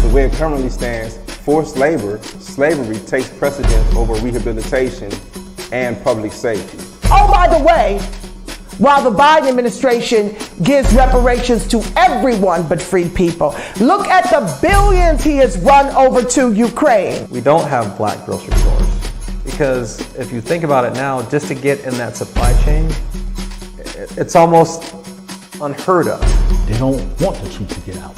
the way it currently stands, forced labor, slavery takes precedence over rehabilitation and public safety. Oh, by the way, while the Biden administration gives reparations to everyone but freed people, look at the billions he has run over to Ukraine. We don't have black grocery stores because if you think about it now, just to get in that supply chain, it's almost unheard of. They don't want the truth to get out.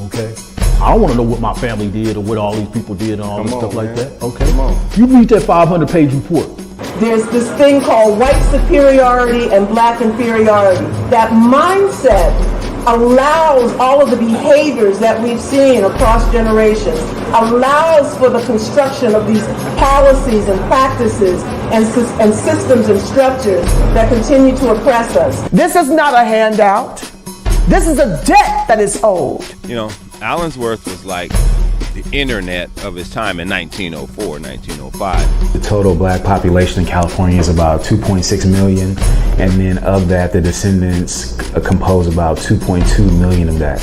Okay? I don't want to know what my family did or what all these people did and all this stuff like that. Okay? Come on. You read that 500-page report. There's this thing called white superiority and black inferiority. That mindset allows all of the behaviors that we've seen across generations, allows for the construction of these policies and practices and systems and structures that continue to oppress us. This is not a handout. This is a debt that is owed. You know, Allensworth was like the internet of his time in 1904, 1905. The total black population in California is about 2.6 million, and then of that, the descendants compose about 2.2 million of that.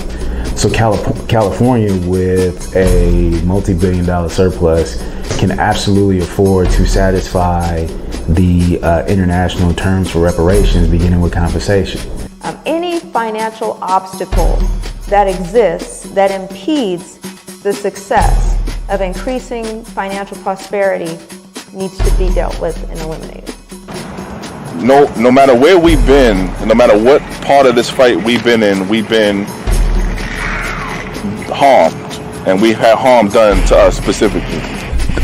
So California, with a multi-billion-dollar surplus, can absolutely afford to satisfy the international terms for reparations, beginning with compensation. Any financial obstacle that exists that impedes the success of increasing financial prosperity needs to be dealt with and eliminated. No matter where we've been, no matter what part of this fight we've been in, we've been harmed, and we've had harm done to us specifically.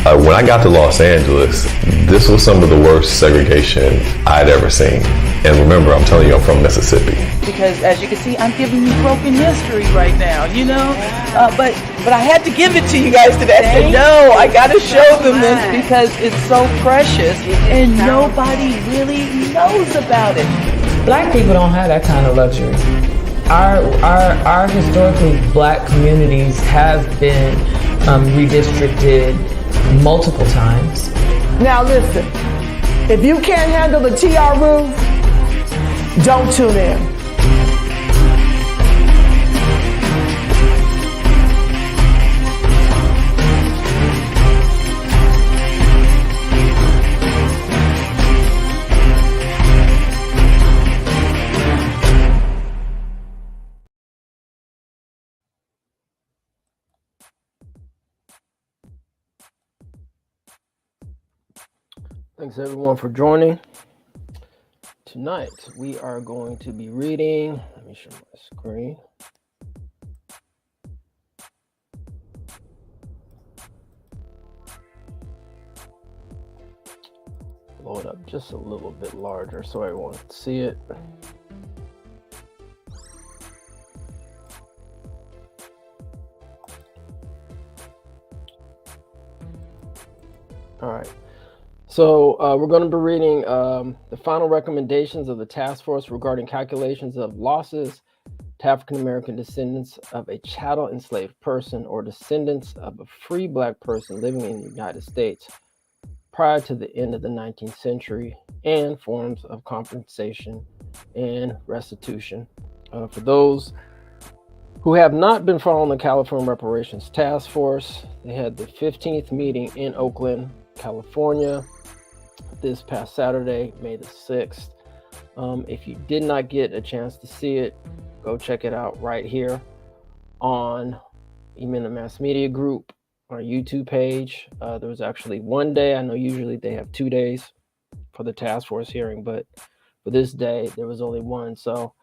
When I got to Los Angeles, this was some of the worst segregation I'd ever seen. And remember, I'm telling you, I'm from Mississippi. Because as you can see, I'm giving you broken history right now, you know? But I had to give it to you guys today. I said, no, I got to show them this because it's so precious and nobody really knows about it. Black people don't have that kind of luxury. Our historically black communities have been redistricted multiple times. Now listen, if you can't handle the TR roof, don't tune in. Thanks everyone for joining. Tonight we are going to be reading, let me show my screen. Blow it up just a little bit larger so everyone can see it. All right. So we're going to be reading the final recommendations of the task force regarding calculations of losses to African-American descendants of a chattel enslaved person or descendants of a free black person living in the United States prior to the end of the 19th century, and forms of compensation and restitution. For those who have not been following the California Reparations Task Force, they had the 15th meeting in Oakland, California, this past Saturday, May the 6th. If you did not get a chance to see it, go check it out right here on even the Mass Media Group, our YouTube page. There was actually one day. I know usually they have 2 days for the task force hearing, but for this day, there was only one. So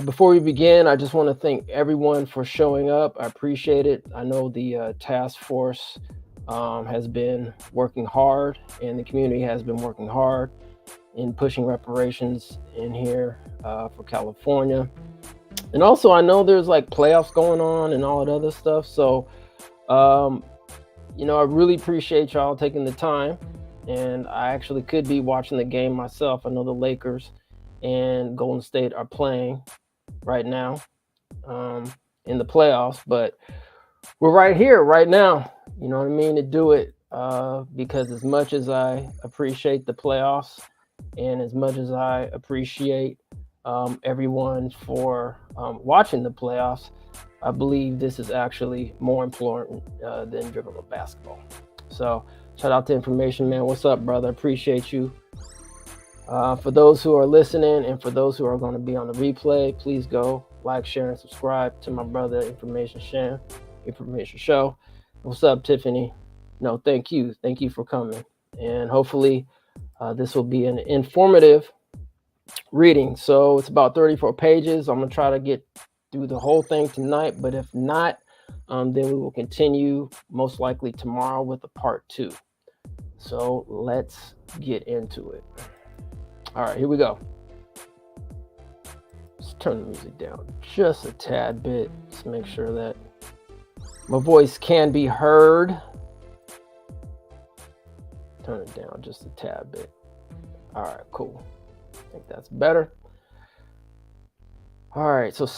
before we begin, I just want to thank everyone for showing up. I appreciate it. I know the task force has been working hard, and the community has been working hard in pushing reparations in here for California. And also, I know there's like playoffs going on and all that other stuff. So, you know, I really appreciate y'all taking the time. And I actually could be watching the game myself. I know the Lakers and Golden State are playing right now in the playoffs, but we're right here right now. You know what I mean? To do it because as much as I appreciate the playoffs and as much as I appreciate everyone for watching the playoffs, I believe this is actually more important than dribbling a basketball. So shout out to Information Man. What's up, brother? Appreciate you. For those who are listening and for those who are going to be on the replay, please go like, share, and subscribe to my brother Information Show. What's up, Tiffany? No, thank you. Thank you for coming. And hopefully this will be an informative reading. So it's about 34 pages. I'm going to try to get through the whole thing tonight, but if not, then we will continue most likely tomorrow with a part 2. So let's get into it. All right, here we go. Let's turn the music down just a tad bit. Let's make sure that my voice can be heard. Turn it down just a tad bit. All right, cool. I think that's better. All right, so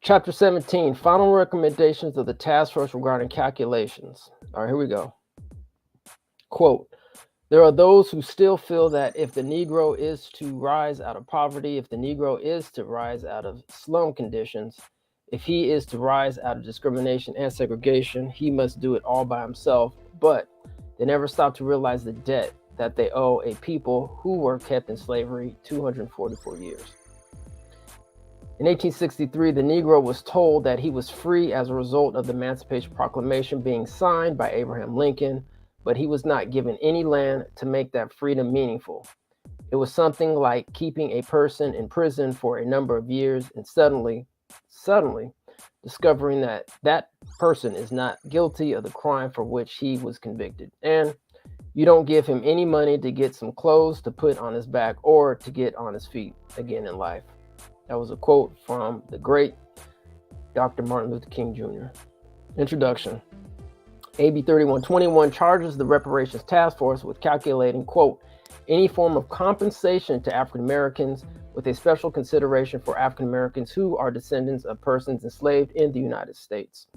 chapter 17, final recommendations of the task force regarding calculations. All right, here we go. Quote, there are those who still feel that if the Negro is to rise out of poverty, if the Negro is to rise out of slum conditions, if he is to rise out of discrimination and segregation, he must do it all by himself. But they never stop to realize the debt that they owe a people who were kept in slavery 244 years. In 1863, the Negro was told that he was free as a result of the Emancipation Proclamation being signed by Abraham Lincoln, but he was not given any land to make that freedom meaningful. It was something like keeping a person in prison for a number of years and suddenly discovering that that person is not guilty of the crime for which he was convicted. And you don't give him any money to get some clothes to put on his back or to get on his feet again in life. That was a quote from the great Dr. Martin Luther King Jr. Introduction. AB 3121 charges the Reparations Task Force with calculating, quote, any form of compensation to African Americans with a special consideration for African Americans who are descendants of persons enslaved in the United States.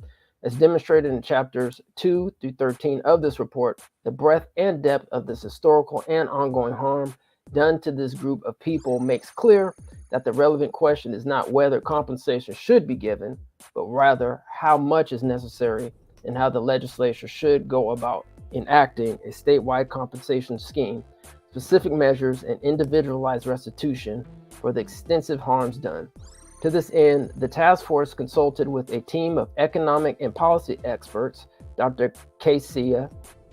As demonstrated in chapters 2 through 13 of this report, the breadth and depth of this historical and ongoing harm done to this group of people makes clear that the relevant question is not whether compensation should be given, but rather how much is necessary and how the legislature should go about enacting a statewide compensation scheme, specific measures, and individualized restitution for the extensive harms done. To this end, the task force consulted with a team of economic and policy experts, Dr. Kesia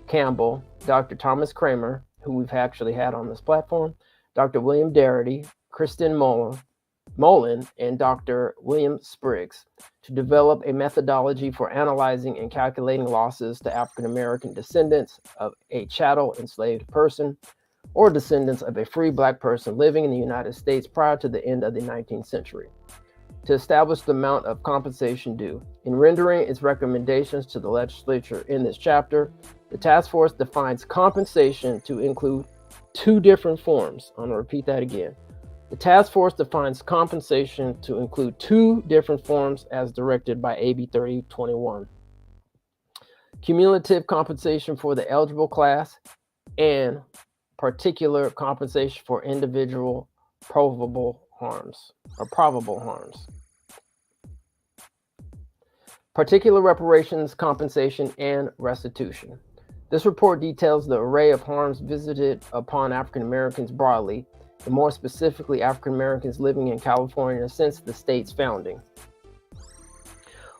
Campbell, Dr. Thomas Kramer, who we've actually had on this platform, Dr. William Darity, Kristen Mullen, and Dr. William Spriggs, to develop a methodology for analyzing and calculating losses to African American descendants of a chattel enslaved person or descendants of a free Black person living in the United States prior to the end of the 19th century, to establish the amount of compensation due. In rendering its recommendations to the legislature in this chapter, the task force defines compensation to include 2 different forms. I'm going to repeat that again. The task force defines compensation to include 2 different forms as directed by AB 3021. Cumulative compensation for the eligible class and particular compensation for individual probable harms. Particular reparations, compensation, and restitution. This report details the array of harms visited upon African Americans broadly, and more specifically African Americans living in California since the state's founding.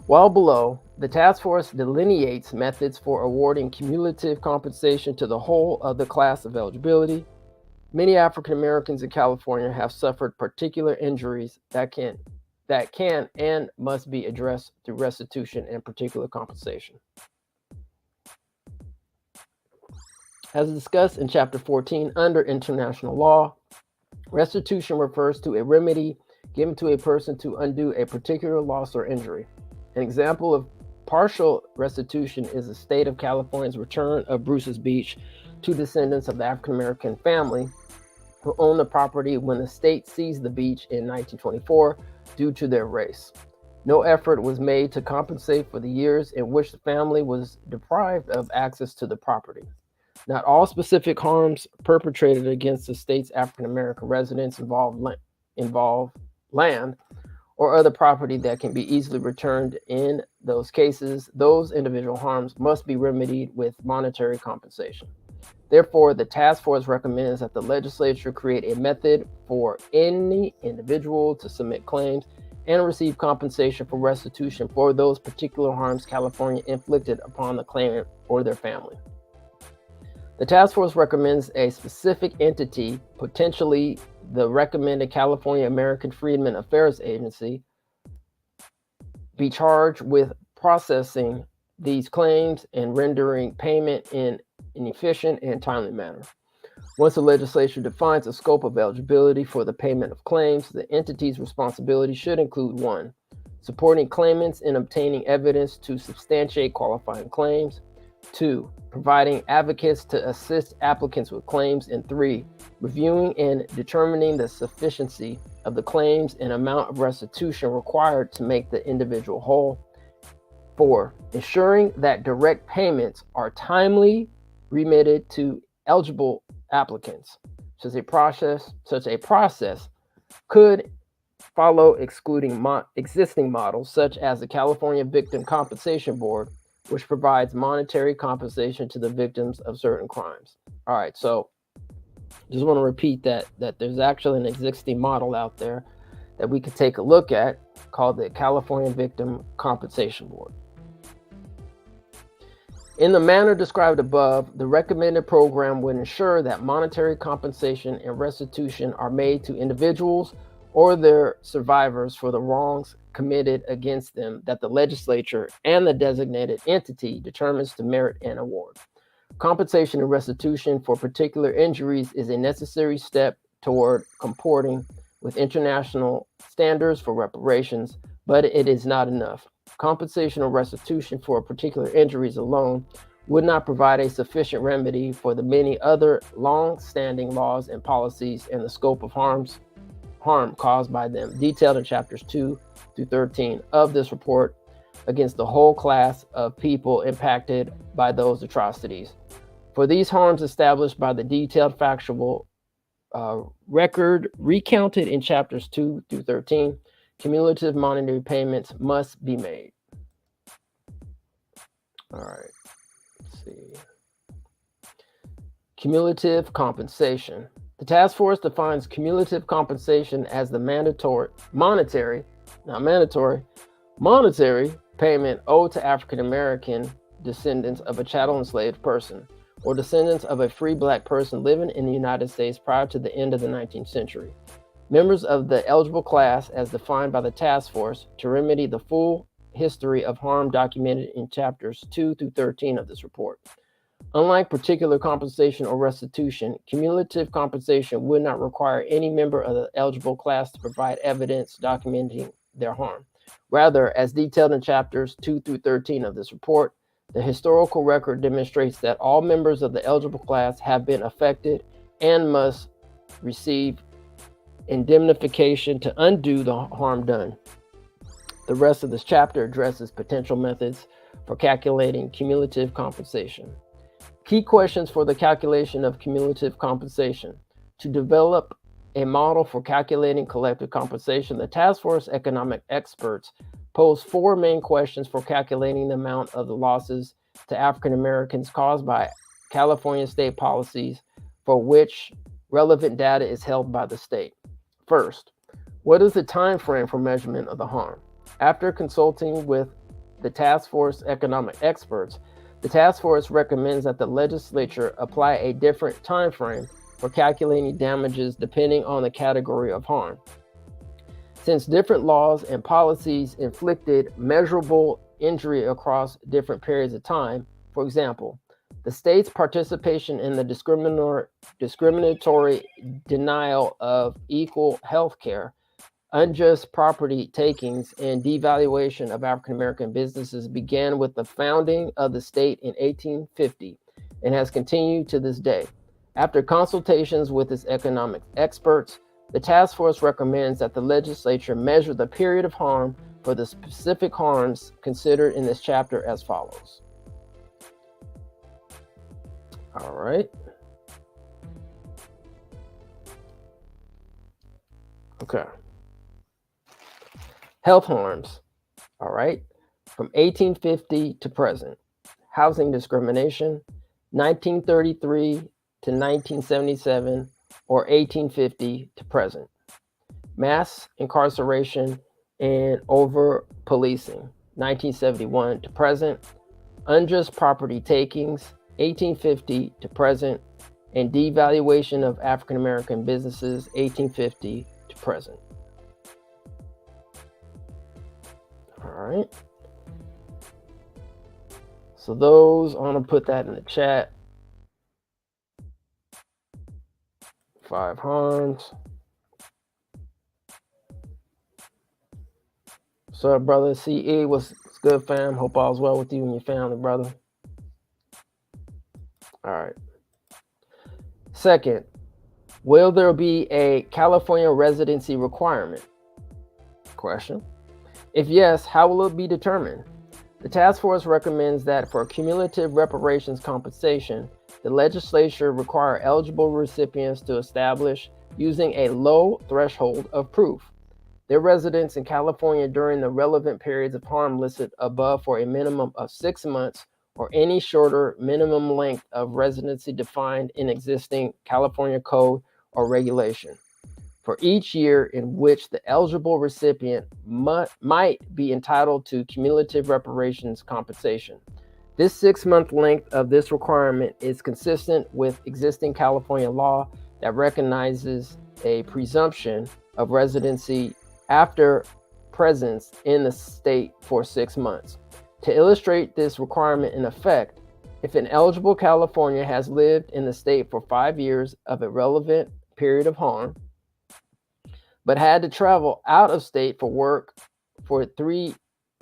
While below, the task force delineates methods for awarding cumulative compensation to the whole of the class of eligibility. Many African Americans in California have suffered particular injuries that can and must be addressed through restitution and particular compensation. As discussed in Chapter 14 under international law, restitution refers to a remedy given to a person to undo a particular loss or injury. An example of partial restitution is the state of California's return of Bruce's Beach to descendants of the African American family who owned the property when the state seized the beach in 1924 due to their race. No effort was made to compensate for the years in which the family was deprived of access to the property. Not all specific harms perpetrated against the state's African American residents involve land or other property that can be easily returned. In those cases, those individual harms must be remedied with monetary compensation. Therefore, the task force recommends that the legislature create a method for any individual to submit claims and receive compensation for restitution for those particular harms California inflicted upon the claimant or their family. The task force recommends a specific entity, potentially the recommended California American Freedmen Affairs Agency, be charged with processing these claims and rendering payment in an efficient and timely manner. Once the legislature defines the scope of eligibility for the payment of claims, the entity's responsibility should include 1. Supporting claimants in obtaining evidence to substantiate qualifying claims, 2. Providing advocates to assist applicants with claims, and 3. Reviewing and determining the sufficiency of the claims and amount of restitution required to make the individual whole. 4. Ensuring that direct payments are timely remitted to eligible applicants. Such a process could follow excluding existing models such as the California Victim Compensation Board, which provides monetary compensation to the victims of certain crimes. All right, so just want to repeat that there's actually an existing model out there that we could take a look at called the California Victim Compensation Board. In the manner described above, the recommended program would ensure that monetary compensation and restitution are made to individuals or their survivors for the wrongs committed against them that the legislature and the designated entity determines to merit an award. Compensation and restitution for particular injuries is a necessary step toward comporting with international standards for reparations, but it is not enough. Compensation or restitution for particular injuries alone would not provide a sufficient remedy for the many other long-standing laws and policies and the scope of harm caused by them, detailed in chapters 2 through 13 of this report, against the whole class of people impacted by those atrocities. For these harms established by the detailed factual record recounted in chapters 2 through 13, cumulative monetary payments must be made. All right, let's see. Cumulative compensation. The task force defines cumulative compensation as the monetary payment owed to African American descendants of a chattel enslaved person or descendants of a free black person living in the United States prior to the end of the 19th century. Members of the eligible class, as defined by the task force, to remedy the full history of harm documented in chapters 2 through 13 of this report. Unlike particular compensation or restitution, cumulative compensation would not require any member of the eligible class to provide evidence documenting their harm. Rather, as detailed in chapters 2 through 13 of this report, the historical record demonstrates that all members of the eligible class have been affected and must receive indemnification to undo the harm done. The rest of this chapter addresses potential methods for calculating cumulative compensation. Key questions for the calculation of cumulative compensation. To develop a model for calculating collective compensation, the task force economic experts posed 4 main questions for calculating the amount of the losses to African Americans caused by California state policies for which relevant data is held by the state. First, what is the time frame for measurement of the harm? After consulting with the task force economic experts, the task force recommends that the legislature apply a different time frame for calculating damages depending on the category of harm. Since different laws and policies inflicted measurable injury across different periods of time, for example, the state's participation in the discriminatory denial of equal health care, unjust property takings, and devaluation of African American businesses began with the founding of the state in 1850 and has continued to this day. After consultations with its economic experts, the task force recommends that the legislature measure the period of harm for the specific harms considered in this chapter as follows. All right. Okay. Health harms, all right, from 1850 to present. Housing discrimination, 1933 to 1977 or 1850 to present. Mass incarceration and over policing, 1971 to present. Unjust property takings, 1850 to present. And devaluation of African American businesses, 1850 to present. All right. So those, I'm gonna put that in the chat. 5 harms. What's up, brother? CE, what's good, fam? Hope all's well with you and your family, brother. All right. Second, will there be a California residency requirement? Question. If yes, how will it be determined? The task force recommends that for cumulative reparations compensation, the legislature require eligible recipients to establish, using a low threshold of proof, their residence in California during the relevant periods of harm listed above for a minimum of 6 months or any shorter minimum length of residency defined in existing California code or regulation, for each year in which the eligible recipient might be entitled to cumulative reparations compensation. This 6-month length of this requirement is consistent with existing California law that recognizes a presumption of residency after presence in the state for 6 months. To illustrate this requirement in effect, if an eligible California has lived in the state for 5 years of a relevant period of harm, but had to travel out of state for work for 3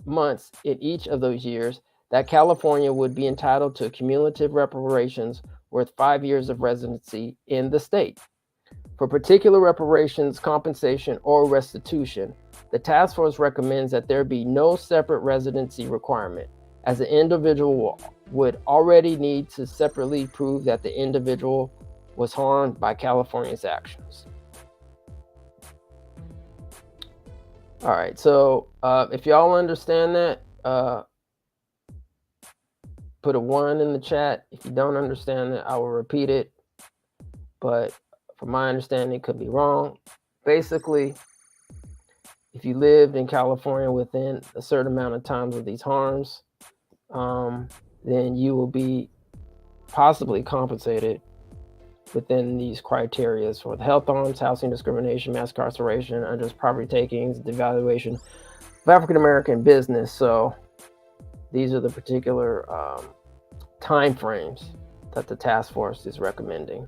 months in each of those years, that California would be entitled to cumulative reparations worth 5 years of residency in the state. For particular reparations, compensation, or restitution, the task force recommends that there be no separate residency requirement, as the individual would already need to separately prove that the individual was harmed by California's actions. All right, so if y'all understand that, put a 1 in the chat. If you don't understand it, I will repeat it. But from my understanding, it could be wrong. Basically, if you lived in California within a certain amount of times of these harms, then you will be possibly compensated within these criteria for the health harms, housing discrimination, mass incarceration, unjust property takings, devaluation of African American business. So these are the particular time frames that the task force is recommending.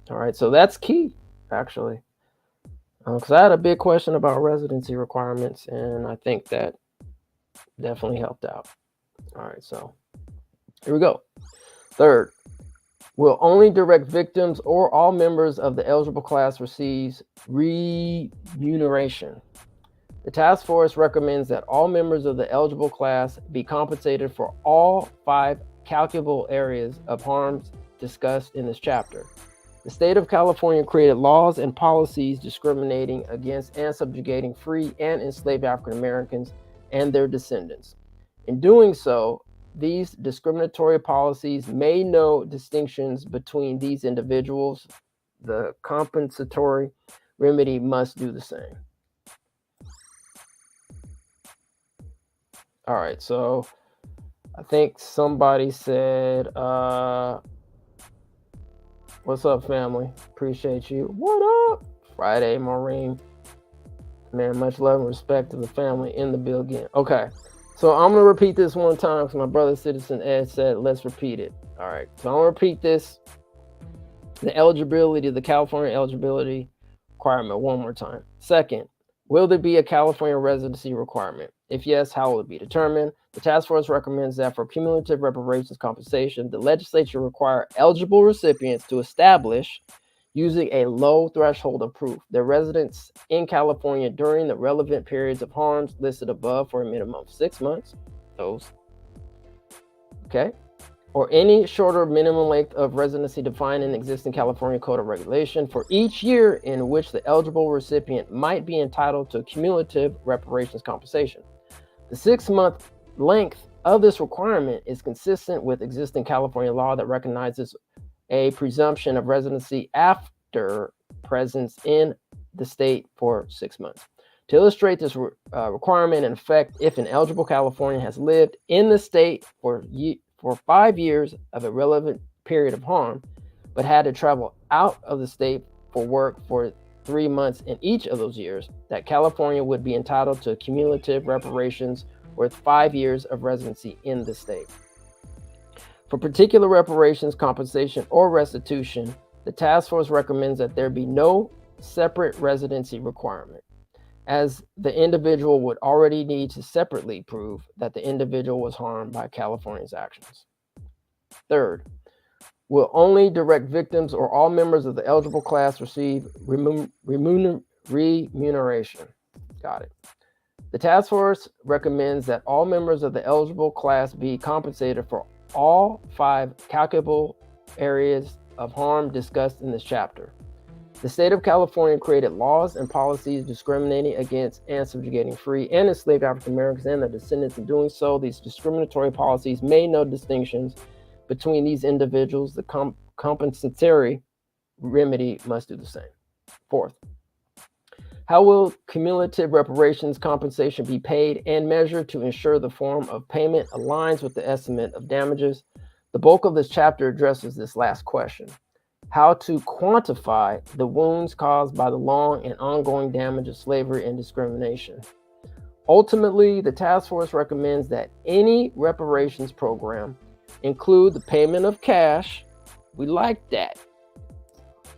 All right, so that's key, actually, because I had a big question about residency requirements, and I think that definitely helped out. All right, so here we go. Third, will only direct victims or all members of the eligible class receive remuneration? The task force recommends that all members of the eligible class be compensated for all 5 calculable areas of harms discussed in this chapter. The state of California created laws and policies discriminating against and subjugating free and enslaved African Americans and their descendants. In doing so, these discriminatory policies made no distinctions between these individuals. The compensatory remedy must do the same. All right, so I think somebody said, what's up, family? Appreciate you. What up? Friday, Maureen. Man, much love and respect to the family in the building. Okay, so I'm going to repeat this one time because my brother Citizen Ed said, let's repeat it. All right, so I'm going to repeat this. The eligibility, the California eligibility requirement one more time. Second, will there be a California residency requirement? If yes, how will it be determined? The task force recommends that for cumulative reparations compensation, the legislature require eligible recipients to establish, using a low threshold of proof, their residence in California during the relevant periods of harms listed above for a minimum of 6 months. Those. Okay. or any shorter minimum length of residency defined in existing California Code of Regulation for each year in which the eligible recipient might be entitled to cumulative reparations compensation. The 6-month length of this requirement is consistent with existing California law that recognizes a presumption of residency after presence in the state for 6 months. To illustrate this requirement in effect, if an eligible Californian has lived in the state for 5 years of a relevant period of harm, but had to travel out of the state for work for 3 months in each of those years, that California would be entitled to cumulative reparations worth 5 years of residency in the state. For particular reparations, compensation, or restitution, the task force recommends that there be no separate residency requirement, as the individual would already need to separately prove that the individual was harmed by California's actions. Third, will only direct victims or all members of the eligible class receive remuneration. Got it. The task force recommends that all members of the eligible class be compensated for all 5 calculable areas of harm discussed in this chapter. The state of California created laws and policies discriminating against and subjugating free and enslaved African Americans and their descendants. In doing so, these discriminatory policies made no distinctions between these individuals. The compensatory remedy must do the same. Fourth, how will cumulative reparations compensation be paid and measured to ensure the form of payment aligns with the estimate of damages? The bulk of this chapter addresses this last question: how to quantify the wounds caused by the long and ongoing damage of slavery and discrimination. Ultimately, the task force recommends that any reparations program include the payment of cash. We like that.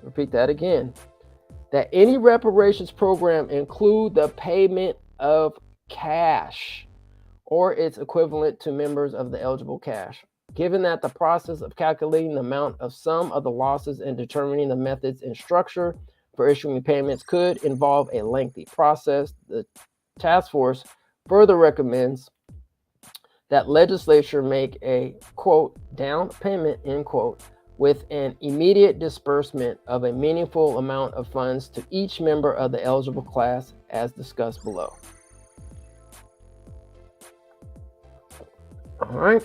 Repeat that again. That any reparations program include the payment of cash or its equivalent to members of the eligible cash. Given that the process of calculating the amount of some of the losses and determining the methods and structure for issuing payments could involve a lengthy process, the task force further recommends that legislature make a, quote, down payment, end quote, with an immediate disbursement of a meaningful amount of funds to each member of the eligible class as discussed below. All right.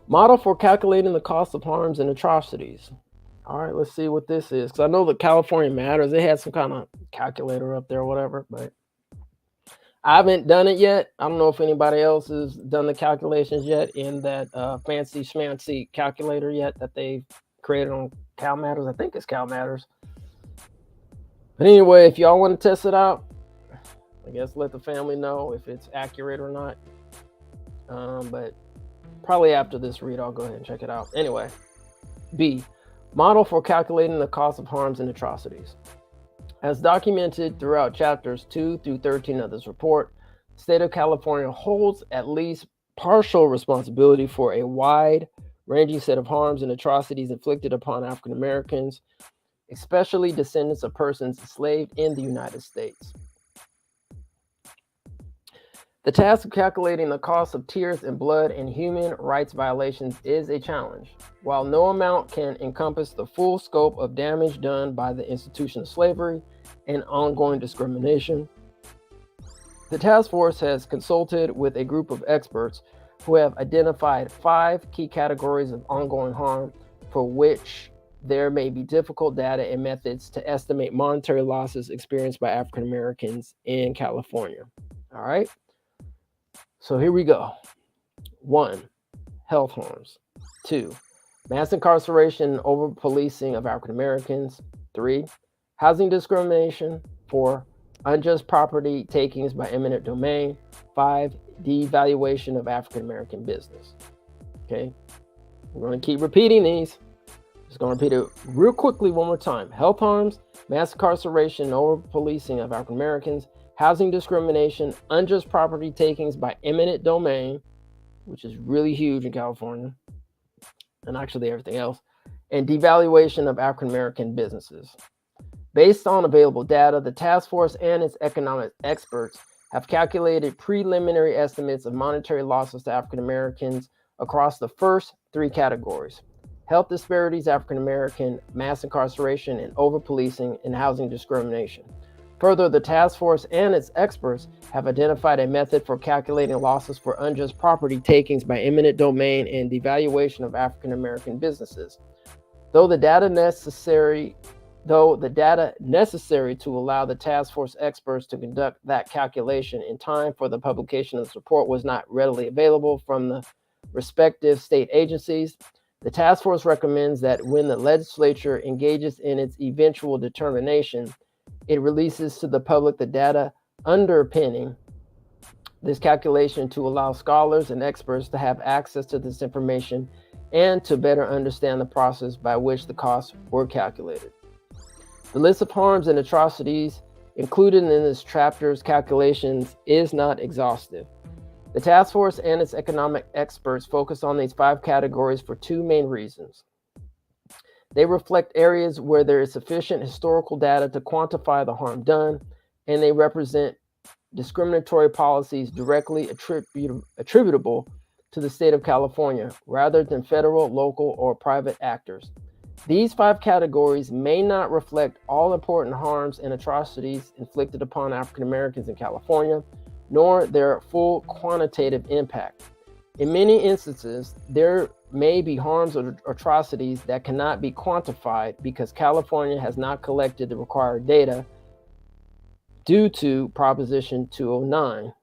Model for calculating the cost of harms and atrocities. All right, let's see what this is. Because I know that California Matters, they had some kind of calculator up there or whatever, but I haven't done it yet. I don't know if anybody else has done the calculations yet in that fancy schmancy calculator yet that they created on Cal Matters. I think it's Cal Matters. But anyway, if y'all want to test it out, I guess let the family know if it's accurate or not. But probably after this read, I'll go ahead and check it out. Anyway, B, model for calculating the cost of harms and atrocities. As documented throughout chapters 2 through 13 of this report, the state of California holds at least partial responsibility for a wide-ranging set of harms and atrocities inflicted upon African Americans, especially descendants of persons enslaved in the United States. The task of calculating the cost of tears and blood and human rights violations is a challenge. While no amount can encompass the full scope of damage done by the institution of slavery and ongoing discrimination, the task force has consulted with a group of experts who have identified 5 key categories of ongoing harm for which there may be difficult data and methods to estimate monetary losses experienced by African Americans in California. All right. So here we go. 1, health harms. 2, mass incarceration and over-policing of African Americans. 3, housing discrimination. 4, unjust property takings by eminent domain. 5, devaluation of African American business. Okay, we're going to keep repeating these. Just going to repeat it real quickly one more time. Health harms, mass incarceration and over-policing of African Americans, housing discrimination, unjust property takings by eminent domain, which is really huge in California, and actually everything else, and devaluation of African American businesses. Based on available data, the task force and its economic experts have calculated preliminary estimates of monetary losses to African Americans across the first three categories: health disparities, African American, mass incarceration, and over-policing and housing discrimination. Further, the task force and its experts have identified a method for calculating losses for unjust property takings by eminent domain and devaluation of African American businesses. Though the data necessary to allow the task force experts to conduct that calculation in time for the publication of the report was not readily available from the respective state agencies, the task force recommends that when the legislature engages in its eventual determination, it releases to the public the data underpinning this calculation to allow scholars and experts to have access to this information and to better understand the process by which the costs were calculated. The list of harms and atrocities included in this chapter's calculations is not exhaustive. The task force and its economic experts focus on these 5 categories for 2 main reasons. They reflect areas where there is sufficient historical data to quantify the harm done, and they represent discriminatory policies directly attributable to the state of California, rather than federal, local, or private actors. These 5 categories may not reflect all important harms and atrocities inflicted upon African Americans in California, nor their full quantitative impact. In many instances, there may be harms or atrocities that cannot be quantified because California has not collected the required data due to Proposition 209,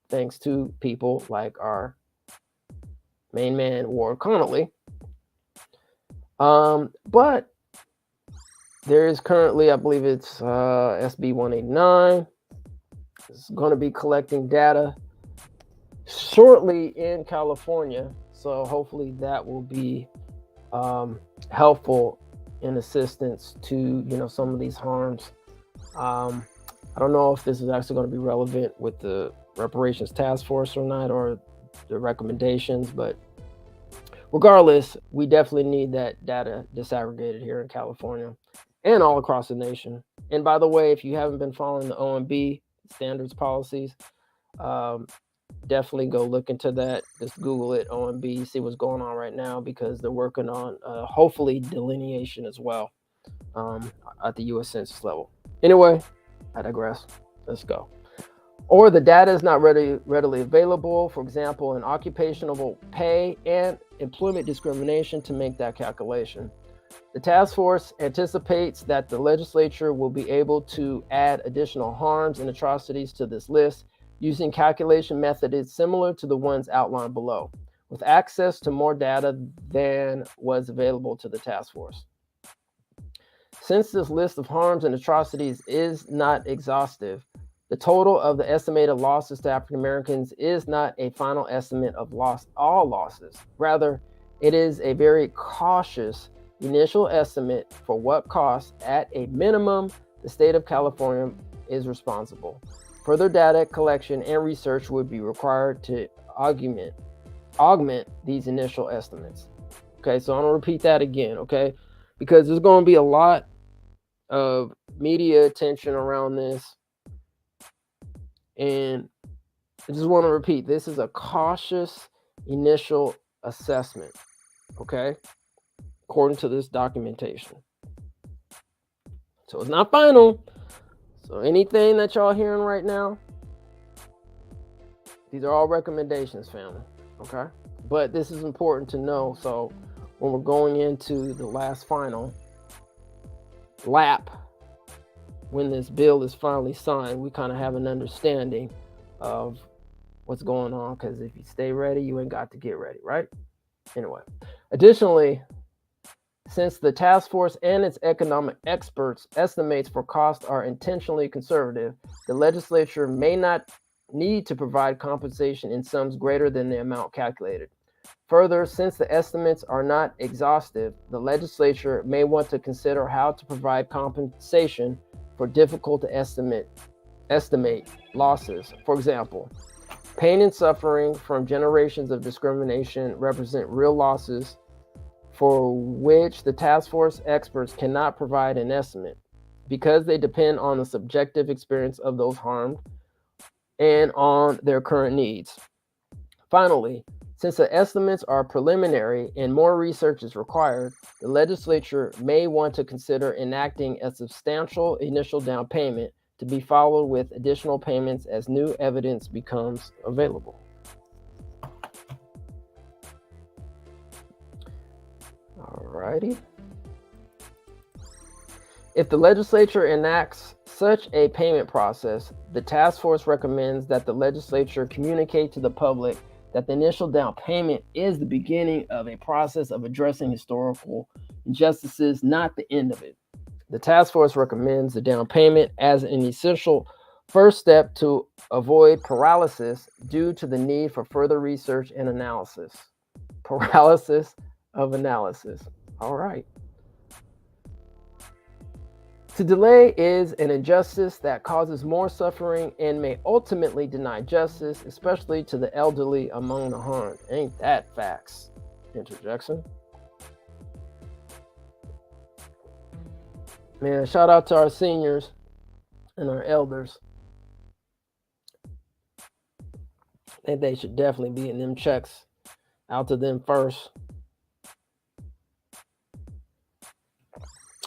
thanks to people like our main man, Ward Connolly. But there is currently, I believe it's SB 189. It's going to be collecting data shortly in California, so hopefully that will be helpful in assistance to some of these harms. I don't know if this is actually going to be relevant with the reparations task force or not, or the recommendations, but regardless, we definitely need that data disaggregated here in California and all across the nation. And by the way, if you haven't been following the OMB standards policies, definitely go look into that. Just Google it, OMB, see what's going on right now, because they're working on hopefully delineation as well at the U.S. Census level. Anyway, I digress. Let's go. Or the data is not readily available, for example, in occupational pay and employment discrimination, to make that calculation. The task force anticipates that the legislature will be able to add additional harms and atrocities to this list using calculation methods similar to the ones outlined below, with access to more data than was available to the task force. Since this list of harms and atrocities is not exhaustive, the total of the estimated losses to African Americans is not a final estimate of all losses. Rather, it is a very cautious initial estimate for what costs, at a minimum, the state of California is responsible. Further data collection and research would be required to augment these initial estimates. Okay, so I'm gonna repeat that again, okay? Because there's gonna be a lot of media attention around this. And I just want to repeat, this is a cautious initial assessment, okay? According to this documentation. So it's not final. So anything that y'all hearing right now, these are all recommendations, family, okay? But this is important to know. So when we're going into the last final lap, when this bill is finally signed, we kind of have an understanding of what's going on, because if you stay ready, you ain't got to get ready, right? Anyway, additionally, since the task force and its economic experts estimates for costs are intentionally conservative, the legislature may not need to provide compensation in sums greater than the amount calculated. Further, since the estimates are not exhaustive, the legislature may want to consider how to provide compensation for difficult to estimate losses. For example, pain and suffering from generations of discrimination represent real losses for which the task force experts cannot provide an estimate because they depend on the subjective experience of those harmed and on their current needs. Finally, Since the estimates are preliminary and more research is required, the legislature may want to consider enacting a substantial initial down payment to be followed with additional payments as new evidence becomes available. Alrighty. If the legislature enacts such a payment process, the task force recommends that the legislature communicate to the public that the initial down payment is the beginning of a process of addressing historical injustices, not the end of it. The task force recommends the down payment as an essential first step to avoid paralysis due to the need for further research and analysis. Paralysis of analysis. All right. To delay is an injustice that causes more suffering and may ultimately deny justice, especially to the elderly among the harmed. Ain't that facts? Interjection. Man, shout out to our seniors and our elders. I think they should definitely be in them checks out to them first.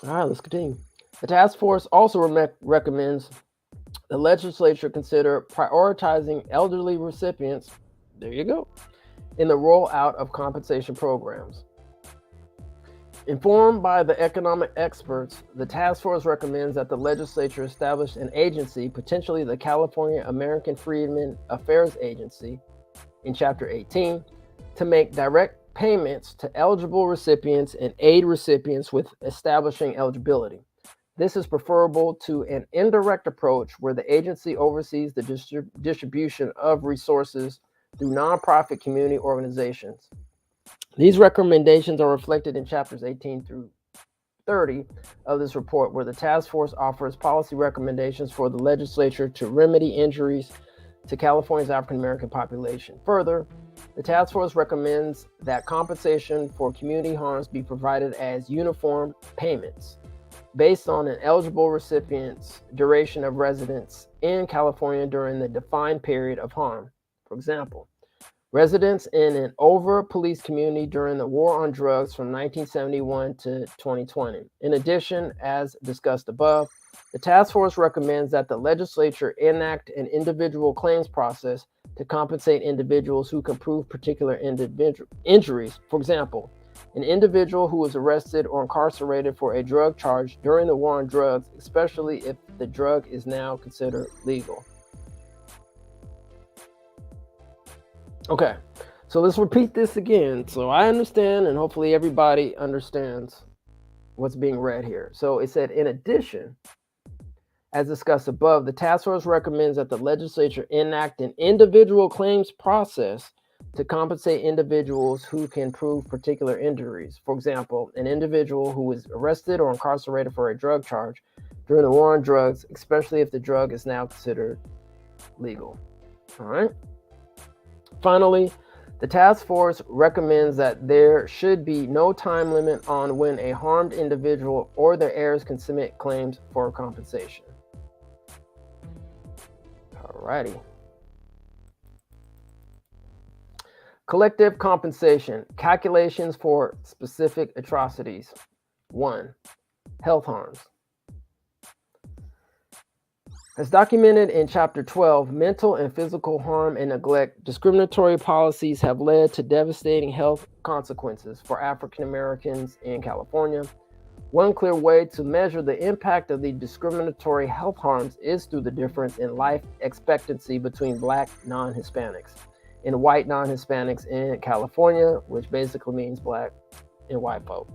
All right, let's continue. The task force also recommends the legislature consider prioritizing elderly recipients, there you go, in the rollout of compensation programs. Informed by the economic experts, the task force recommends that the legislature establish an agency, potentially the California American Freedmen Affairs Agency, in Chapter 18, to make direct payments to eligible recipients and aid recipients with establishing eligibility. This is preferable to an indirect approach where the agency oversees the distribution of resources through nonprofit community organizations. These recommendations are reflected in chapters 18 through 30 of this report, where the task force offers policy recommendations for the legislature to remedy injuries to California's African American population. Further, the task force recommends that compensation for community harms be provided as uniform payments based on an eligible recipient's duration of residence in California during the defined period of harm. For example, residents in an over-policed community during the war on drugs from 1971 to 2020. In addition, as discussed above, the task force recommends that the legislature enact an individual claims process to compensate individuals who can prove particular injuries. For example, an individual who was arrested or incarcerated for a drug charge during the war on drugs, especially if the drug is now considered legal. Okay, so let's repeat this again so I understand and hopefully everybody understands what's being read here. So it said, in addition, as discussed above, the task force recommends that the legislature enact an individual claims process to compensate individuals who can prove particular injuries. For example, an individual who was arrested or incarcerated for a drug charge during the war on drugs, especially if the drug is now considered legal. All right. Finally, the task force recommends that there should be no time limit on when a harmed individual or their heirs can submit claims for compensation. All righty. Collective compensation, calculations for specific atrocities. 1. Health harms. As documented in Chapter 12, mental and physical harm and neglect, discriminatory policies have led to devastating health consequences for African Americans in California. One clear way to measure the impact of the discriminatory health harms is through the difference in life expectancy between Black non-Hispanics and white non-Hispanics in California, which basically means Black and white folk.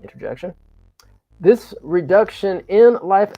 Interjection. This reduction in life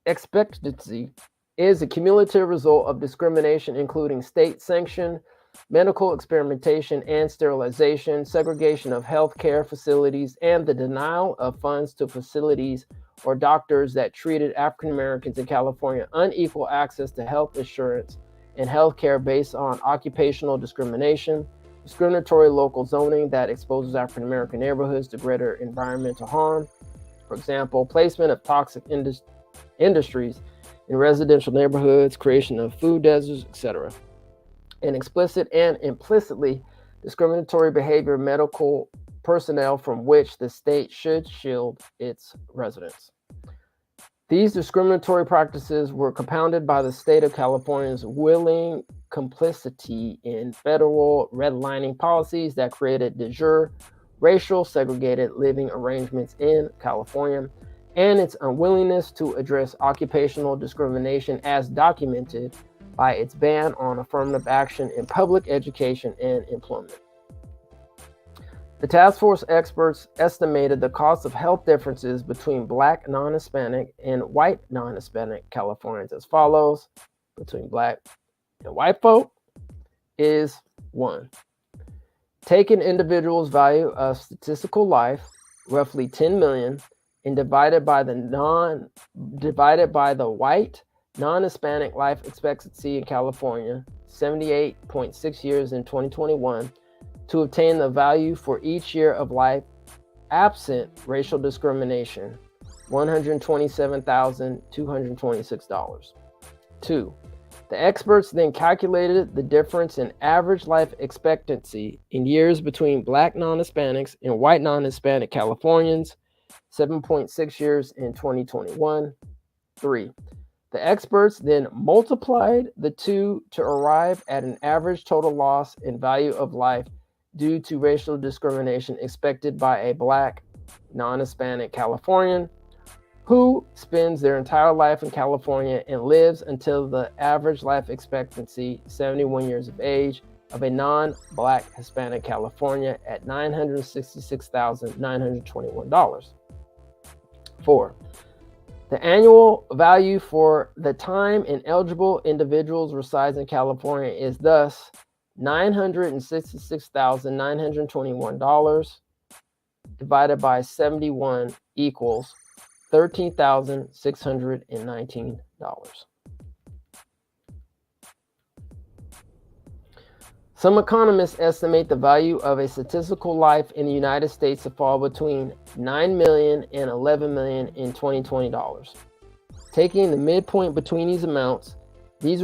expectancy is a cumulative result of discrimination, including state-sanctioned medical experimentation and sterilization, segregation of healthcare facilities, and the denial of funds to facilities or doctors that treated African Americans in California, unequal access to health insurance and healthcare based on occupational discrimination, discriminatory local zoning that exposes African American neighborhoods to greater environmental harm. For example, placement of toxic industries in residential neighborhoods, creation of food deserts, etc. and explicit and implicitly discriminatory behavior of medical personnel from which the state should shield its residents. These discriminatory practices were compounded by the state of California's willing complicity in federal redlining policies that created de jure racial segregated living arrangements in California, and its unwillingness to address occupational discrimination as documented by its ban on affirmative action in public education and employment. The task force experts estimated the cost of health differences between Black non-Hispanic and white non-Hispanic Californians as follows. Between Black and white folk is 1. Take an individual's value of statistical life, roughly 10 million, and divided by the white non-Hispanic life expectancy in California, 78.6 years in 2021, to obtain the value for each year of life absent racial discrimination, $127,226. 2. The experts then calculated the difference in average life expectancy in years between Black non-Hispanics and white non-Hispanic Californians, 7.6 years in 2021. 3. The experts then multiplied the two to arrive at an average total loss in value of life due to racial discrimination expected by a Black non-Hispanic Californian who spends their entire life in California and lives until the average life expectancy, 71 years of age, of a non-Black Hispanic California at $966,921. 4. The annual value for the time an eligible individuals resides in California is thus $966,921 divided by 71 equals $13,619. Some economists estimate the value of a statistical life in the United States to fall between $9 million and $11 million in 2020 dollars. Taking the midpoint between these amounts, this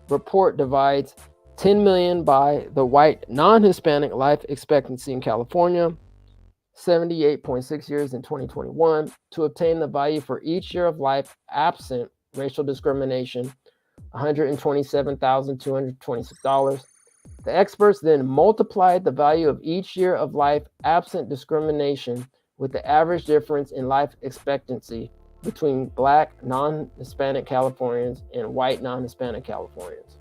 report divides 10 million by the white non-Hispanic life expectancy in California, 78.6 years in 2021, to obtain the value for each year of life absent racial discrimination, $127,226. The experts then multiplied the value of each year of life absent discrimination with the average difference in life expectancy between Black non-Hispanic Californians and white non-Hispanic Californians.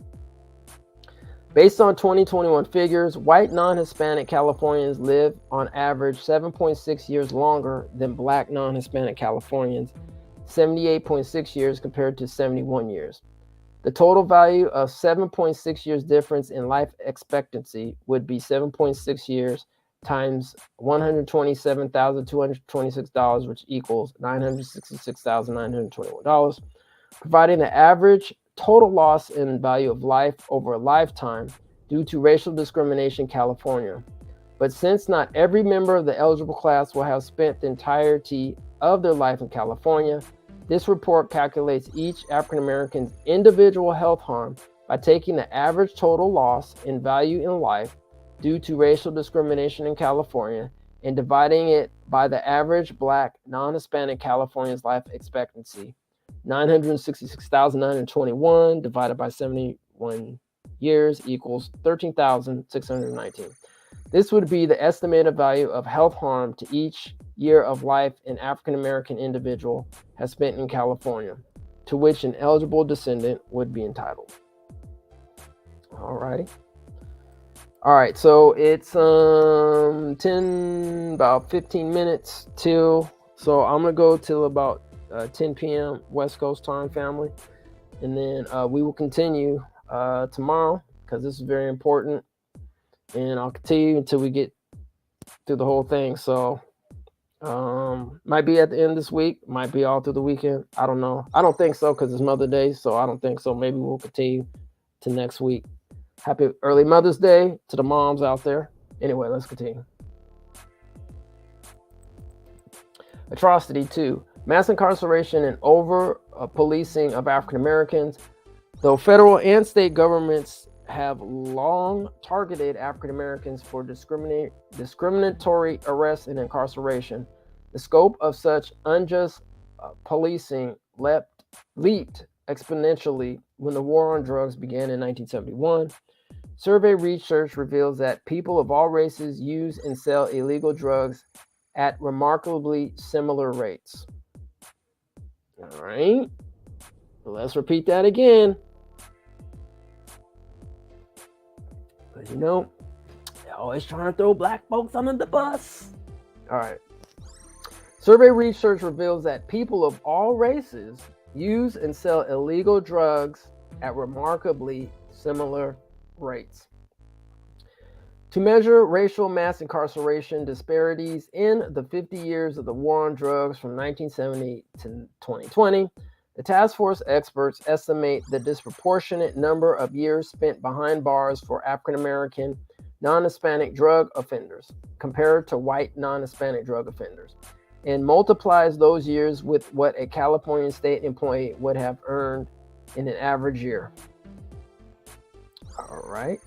Based on 2021 figures, white non-Hispanic Californians live on average 7.6 years longer than Black non-Hispanic Californians, 78.6 years compared to 71 years. The total value of 7.6 years difference in life expectancy would be 7.6 years times $127,226, which equals $966,921, providing the average total loss in value of life over a lifetime due to racial discrimination in California. But since not every member of the eligible class will have spent the entirety of their life in California, this report calculates each African American's individual health harm by taking the average total loss in value in life due to racial discrimination in California and dividing it by the average Black non-Hispanic Californian's life expectancy, 966,921 divided by 71 years equals 13,619. This would be the estimated value of health harm to each year of life an African American individual has spent in California, to which an eligible descendant would be entitled. All righty. All right, so it's about 15 minutes till, so I'm gonna go till about 10 p.m. West Coast time, family, and then we will continue tomorrow because this is very important, and I'll continue until we get through the whole thing. So might be at the end of this week, might be all through the weekend. I don't know. I don't think so because it's Mother's Day, so I don't think so. Maybe we'll continue to next week. Happy early Mother's Day to the moms out there. Anyway, let's continue. Atrocity 2. Mass incarceration and over policing of African Americans. Though federal and state governments have long targeted African Americans for discriminatory arrest and incarceration, the scope of such unjust policing leaped exponentially when the war on drugs began in 1971. Survey research reveals that people of all races use and sell illegal drugs at remarkably similar rates. All right, let's repeat that again. But you know, they're always trying to throw black folks under the bus. All right. Survey research reveals that people of all races use and sell illegal drugs at remarkably similar rates. To measure racial mass incarceration disparities in the 50 years of the war on drugs from 1970 to 2020, the task force experts estimate the disproportionate number of years spent behind bars for African American non-Hispanic drug offenders compared to white non-Hispanic drug offenders, and multiplies those years with what a California state employee would have earned in an average year. All right.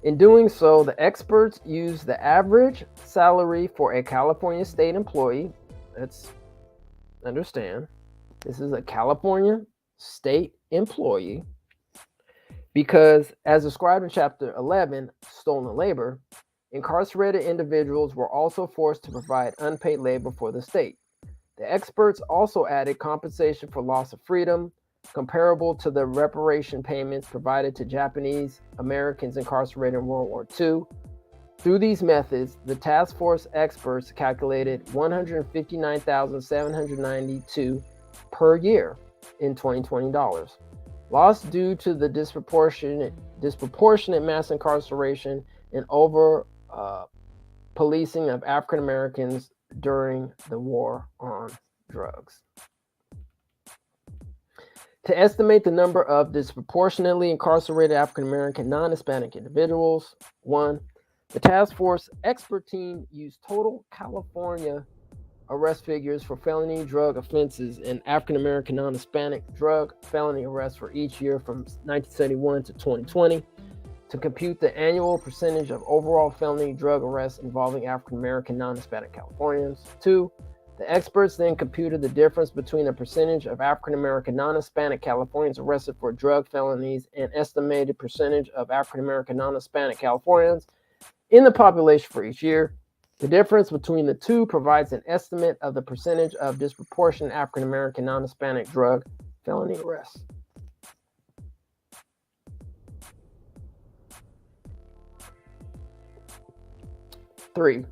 In doing so, the experts use the average salary for a California state employee. Let's understand, this is a California state employee, because as described in Chapter 11, Stolen Labor, incarcerated individuals were also forced to provide unpaid labor for the state. The experts also added compensation for loss of freedom, comparable to the reparation payments provided to Japanese Americans incarcerated in World War II. Through these methods, the task force experts calculated $159,792 per year in 2020 dollars, lost due to the disproportionate mass incarceration and over policing of African Americans during the war on drugs. To estimate the number of disproportionately incarcerated African American non-Hispanic individuals, 1, the task force expert team used total California arrest figures for felony drug offenses and African American non-Hispanic drug felony arrests for each year from 1971 to 2020 to compute the annual percentage of overall felony drug arrests involving African American non-Hispanic Californians. 2, the experts then computed the difference between the percentage of African American non-Hispanic Californians arrested for drug felonies and estimated percentage of African American non-Hispanic Californians in the population for each year. The difference between the two provides an estimate of the percentage of disproportionate African American non-Hispanic drug felony arrests. Three,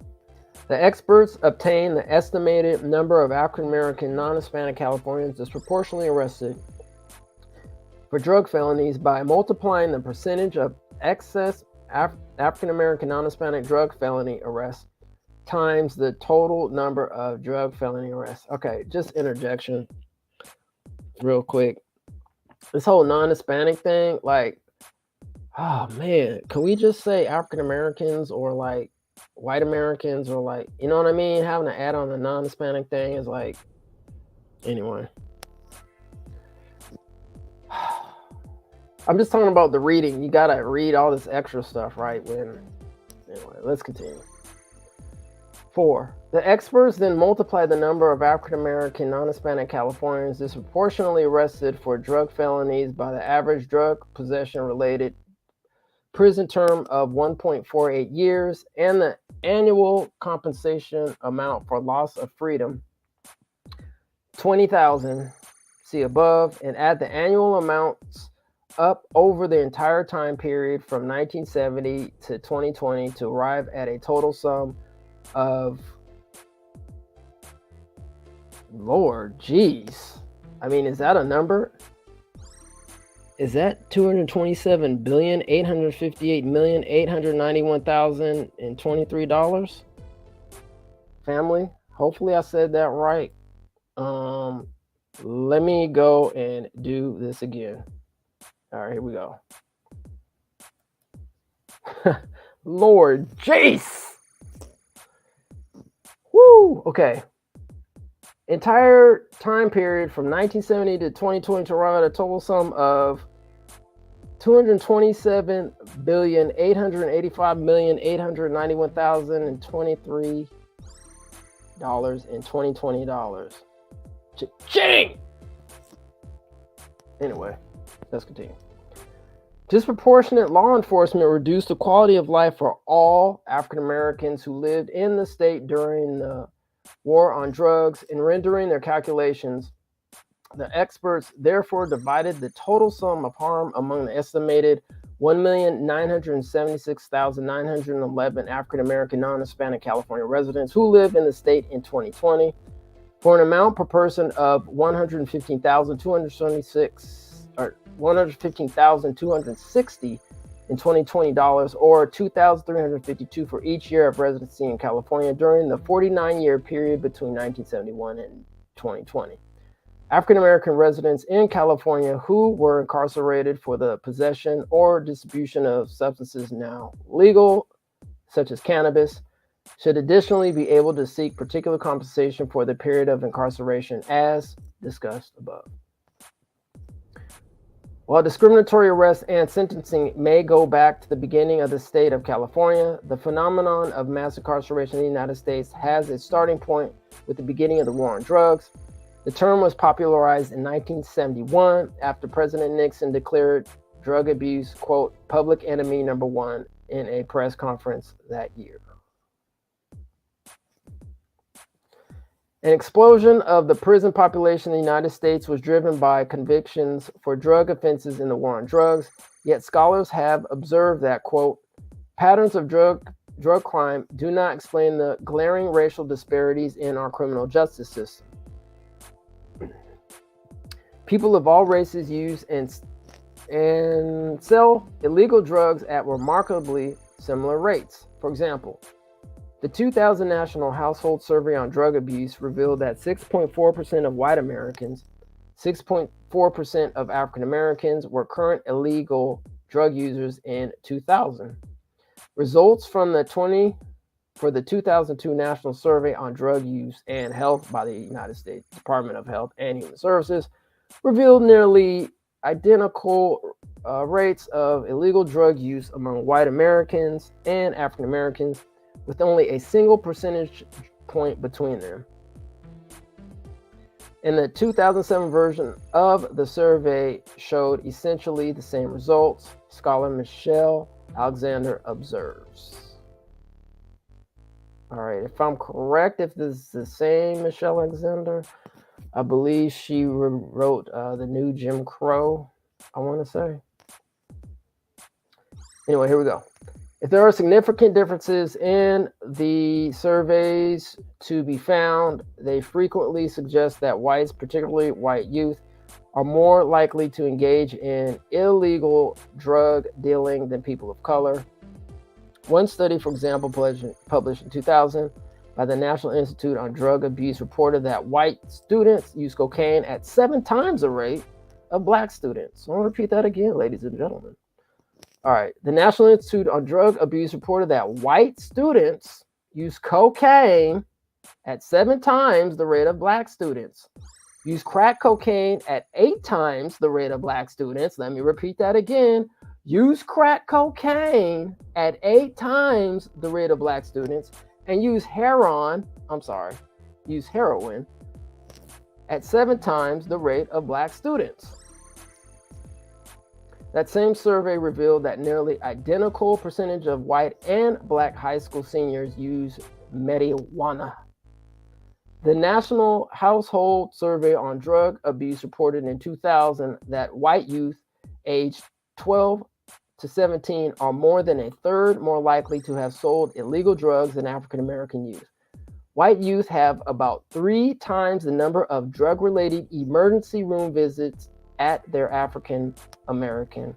the experts obtained the estimated number of African American non-Hispanic Californians disproportionately arrested for drug felonies by multiplying the percentage of excess African American non-Hispanic drug felony arrests times the total number of drug felony arrests. Okay, just interjection real quick. This whole non-Hispanic thing, like, oh man, can we just say African Americans or like white Americans or like, you know what I mean? Having to add on the non-Hispanic thing is like, anyway. I'm just talking about the reading. You gotta read all this extra stuff, right? Anyway, let's continue. 4, the experts then multiplied the number of African American non-Hispanic Californians disproportionately arrested for drug felonies by the average drug possession related prison term of 1.48 years and the annual compensation amount for loss of freedom, $20,000, see above, and add the annual amounts up over the entire time period from 1970 to 2020 to arrive at a total sum of, Lord, geez. I mean, is that a number? Is that $227,858,891,023? Family, hopefully I said that right. Let me go and do this again. All right, here we go. Lord, jeez. Woo, okay. entire time period from 1970 to 2020 to arrive at a total sum of $227,885,891,023 in 2020 dollars. Cha-ching! Anyway, let's continue. Disproportionate law enforcement reduced the quality of life for all African Americans who lived in the state during the war on drugs. In rendering their calculations, the experts therefore divided the total sum of harm among the estimated 1,976,911 African American non-Hispanic California residents who lived in the state in 2020 for an amount per person of $115,276 or $115,260 in 2020 dollars, or $2,352 for each year of residency in California during the 49-year period between 1971 and 2020. African American residents in California who were incarcerated for the possession or distribution of substances now legal, such as cannabis, should additionally be able to seek particular compensation for the period of incarceration as discussed above. While discriminatory arrest and sentencing may go back to the beginning of the state of California, the phenomenon of mass incarceration in the United States has its starting point with the beginning of the war on drugs. The term was popularized in 1971 after President Nixon declared drug abuse, quote, public enemy number one in a press conference that year. An explosion of the prison population in the United States was driven by convictions for drug offenses in the war on drugs, yet scholars have observed that, quote, patterns of drug crime do not explain the glaring racial disparities in our criminal justice system. People of all races use and sell illegal drugs at remarkably similar rates. For example, the 2000 National Household Survey on Drug Abuse revealed that 6.4% of white Americans, 6.4% of African Americans were current illegal drug users in 2000. Results from the 2002 National Survey on Drug Use and Health by the United States Department of Health and Human Services revealed nearly identical rates of illegal drug use among white Americans and African Americans, with only a single percentage point between them. In the 2007 version of the survey showed essentially the same results, scholar Michelle Alexander observes. All right, if I'm correct, if this is the same Michelle Alexander, I believe she wrote The New Jim Crow, I want to say. Anyway, here we go. If there are significant differences in the surveys to be found, they frequently suggest that whites, particularly white youth, are more likely to engage in illegal drug dealing than people of color. One study, for example, published in 2000 by the National Institute on Drug Abuse reported that white students use cocaine at 7 times the rate of black students. I'll repeat that again, ladies and gentlemen. All right, the National Institute on Drug Abuse reported that white students use cocaine at 7 times the rate of black students. Use crack cocaine at 8 times the rate of black students. Let me repeat that again. Use crack cocaine at 8 times the rate of black students, and use heroin at 7 times the rate of black students. That same survey revealed that nearly identical percentage of white and black high school seniors use marijuana. The National Household Survey on Drug Abuse reported in 2000 that white youth aged 12 to 17 are more than a third more likely to have sold illegal drugs than African American youth. White youth have about 3 times the number of drug-related emergency room visits at their African American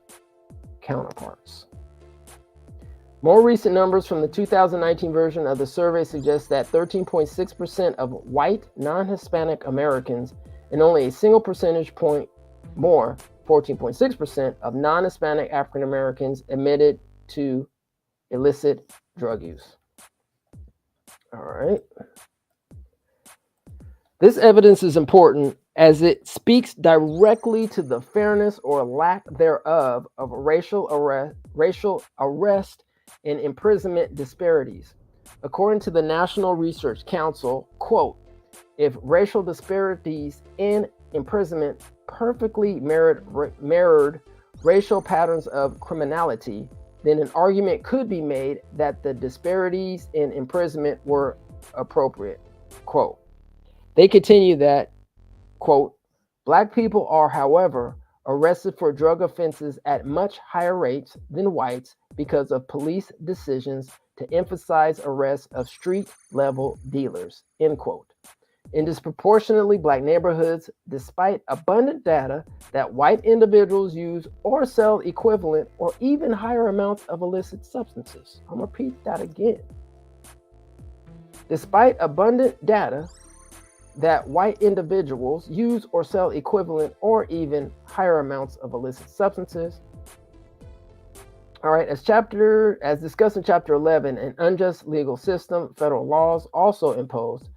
counterparts. More recent numbers from the 2019 version of the survey suggest that 13.6% of white non-Hispanic Americans and only a single percentage point more, 14.6% of non-Hispanic African Americans admitted to illicit drug use. All right. This evidence is important as it speaks directly to the fairness or lack thereof of racial arrest and imprisonment disparities. According to the National Research Council, quote, if racial disparities in imprisonment perfectly mirrored racial patterns of criminality, then an argument could be made that the disparities in imprisonment were appropriate. Quote. They continue that, quote, black people are, however, arrested for drug offenses at much higher rates than whites because of police decisions to emphasize arrests of street-level dealers, end quote. In disproportionately black neighborhoods, despite abundant data that white individuals use or sell equivalent or even higher amounts of illicit substances. I'm gonna repeat that again. Despite abundant data that white individuals use or sell equivalent or even higher amounts of illicit substances. All right, as discussed in chapter 11, an unjust legal system, federal laws also imposed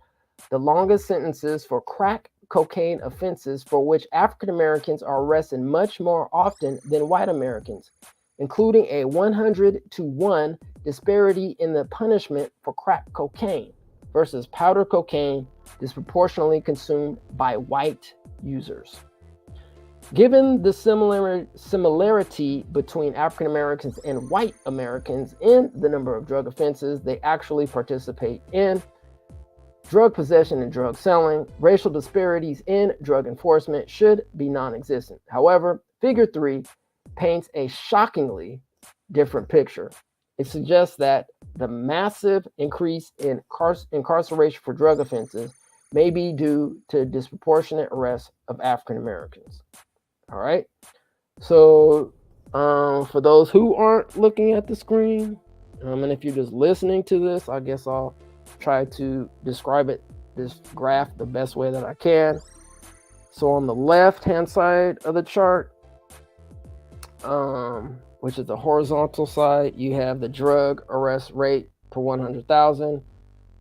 the longest sentences for crack cocaine offenses for which African Americans are arrested much more often than white Americans, including a 100-to-1 disparity in the punishment for crack cocaine versus powder cocaine disproportionately consumed by white users. Given the similarity between African Americans and white Americans in the number of drug offenses they actually participate in, drug possession and drug selling, racial disparities in drug enforcement should be non-existent. However, Figure 3 paints a shockingly different picture. It suggests that the massive increase in incarceration for drug offenses may be due to disproportionate arrests of African Americans. All right. So for those who aren't looking at the screen, and if you're just listening to this, I guess I'll try to describe this graph the best way that I can. So on the left-hand side of the chart, which is the horizontal side, you have the drug arrest rate per 100,000.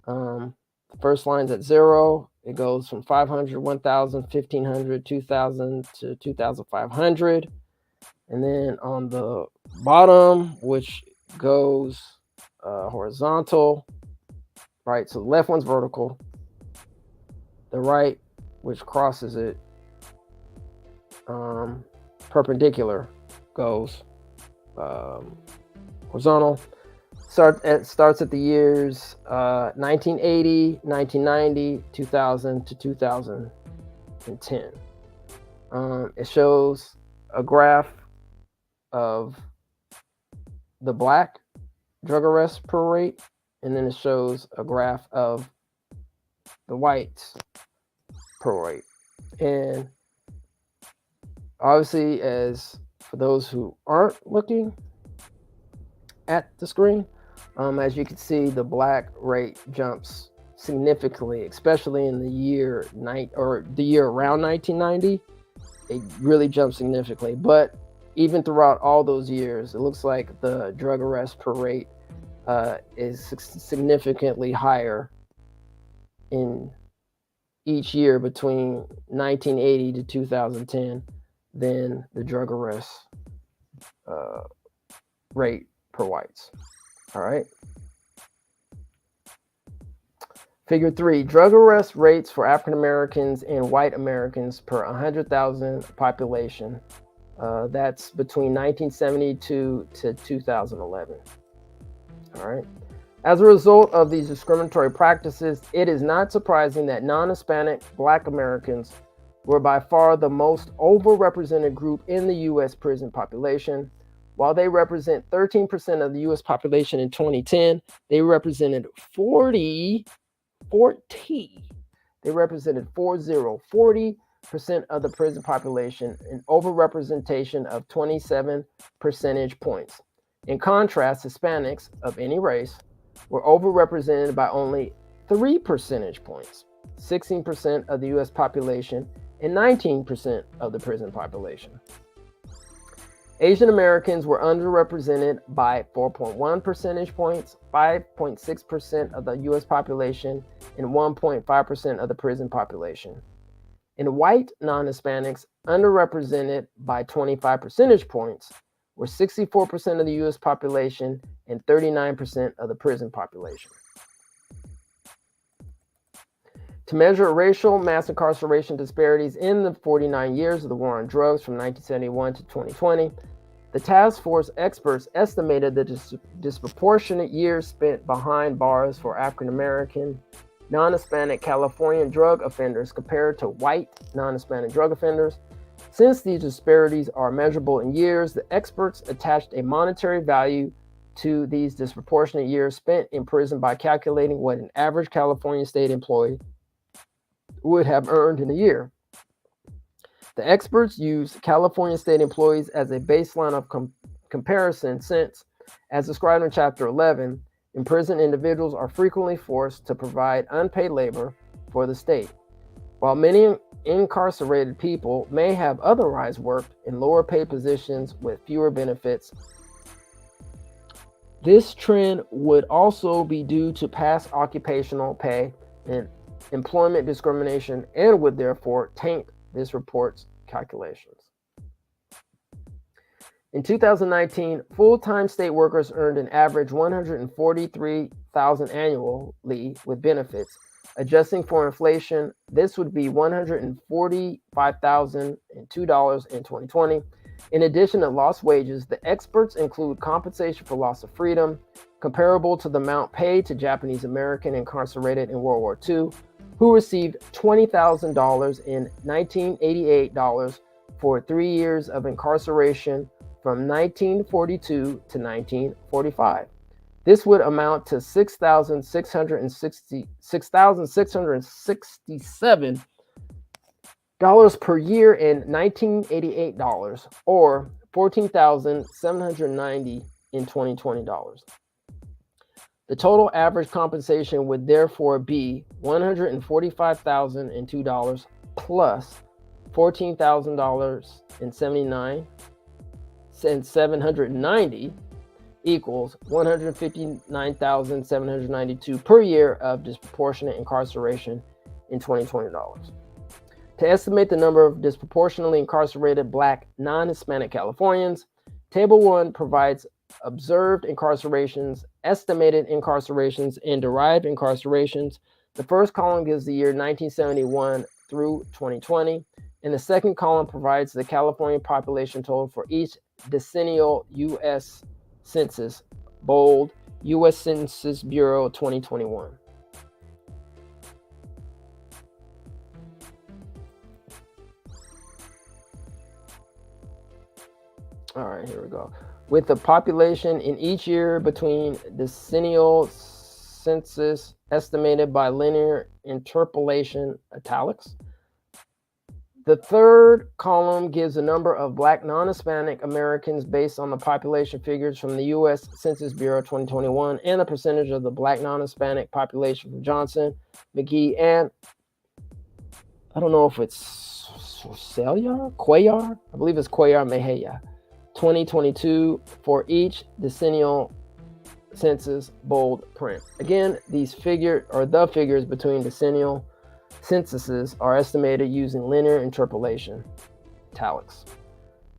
The first line's at 0. It goes from 500, 1,000, 1,500, 2,000 to 2,500. And then on the bottom, which goes horizontal, right? So the left one's vertical. The right, which crosses it, perpendicular, goes horizontal. Starts at the years 1980, 1990, 2000 to 2010. It shows a graph of the black drug arrest per rate, and then it shows a graph of the whites per rate. And obviously, as for those who aren't looking at the screen, as you can see, the black rate jumps significantly, especially in the year around 1990. It really jumps significantly. But even throughout all those years, it looks like the drug arrest per rate is significantly higher in each year between 1980 to 2010 than the drug arrest rate per whites. All right. Figure 3, drug arrest rates for African Americans and white Americans per 100,000 population. That's between 1972 to 2011. All right. As a result of these discriminatory practices, it is not surprising that non-Hispanic Black Americans were by far the most overrepresented group in the U.S. prison population. While they represent 13% of the U.S. population in 2010, they represented 40% of the prison population, an overrepresentation of 27 percentage points. In contrast, Hispanics of any race were overrepresented by only 3 percentage points, 16% of the U.S. population and 19% of the prison population. Asian Americans were underrepresented by 4.1 percentage points, 5.6% of the U.S. population, and 1.5% of the prison population. And white non-Hispanics, underrepresented by 25 percentage points, were 64% of the U.S. population and 39% of the prison population. To measure racial mass incarceration disparities in the 49 years of the war on drugs from 1971 to 2020, the task force experts estimated the disproportionate years spent behind bars for African American, non-Hispanic Californian drug offenders compared to white non-Hispanic drug offenders. Since these disparities are measurable in years, the experts attached a monetary value to these disproportionate years spent in prison by calculating what an average California state employee would have earned in a year. The experts use California state employees as a baseline of comparison since, as described in Chapter 11, imprisoned individuals are frequently forced to provide unpaid labor for the state. While many incarcerated people may have otherwise worked in lower paid positions with fewer benefits, this trend would also be due to past occupational pay and employment discrimination and would therefore taint this report's calculations. In 2019, full-time state workers earned an average $143,000 annually with benefits. Adjusting for inflation, this would be $145,002 in 2020. In addition to lost wages, the experts include compensation for loss of freedom, comparable to the amount paid to Japanese American incarcerated in World War II, who received $20,000 in 1988 for 3 years of incarceration from 1942 to 1945. This would amount to $6,667 per year in 1988 or $14,790 in 2020 dollars. The total average compensation would therefore be $145,002 plus $14,079 and 790 equals $159,792 per year of disproportionate incarceration in 2020 dollars. To estimate the number of disproportionately incarcerated Black non-Hispanic Californians, Table 1 provides observed incarcerations, estimated incarcerations, and derived incarcerations. The first column gives the year 1971 through 2020, and the second column provides the California population total for each decennial U.S. Census, bold, U.S. Census Bureau 2021. All right, here we go. With the population in each year between decennial census estimated by linear interpolation, italics. The third column gives the number of Black non-Hispanic Americans based on the population figures from the U.S. Census Bureau 2021 and the percentage of the Black non-Hispanic population from Johnson, McGee, and I don't know if it's Cuellar? I believe it's Cuellar Mejia. 2022 for each decennial census, bold print. Again, these the figures between decennial censuses are estimated using linear interpolation, italics.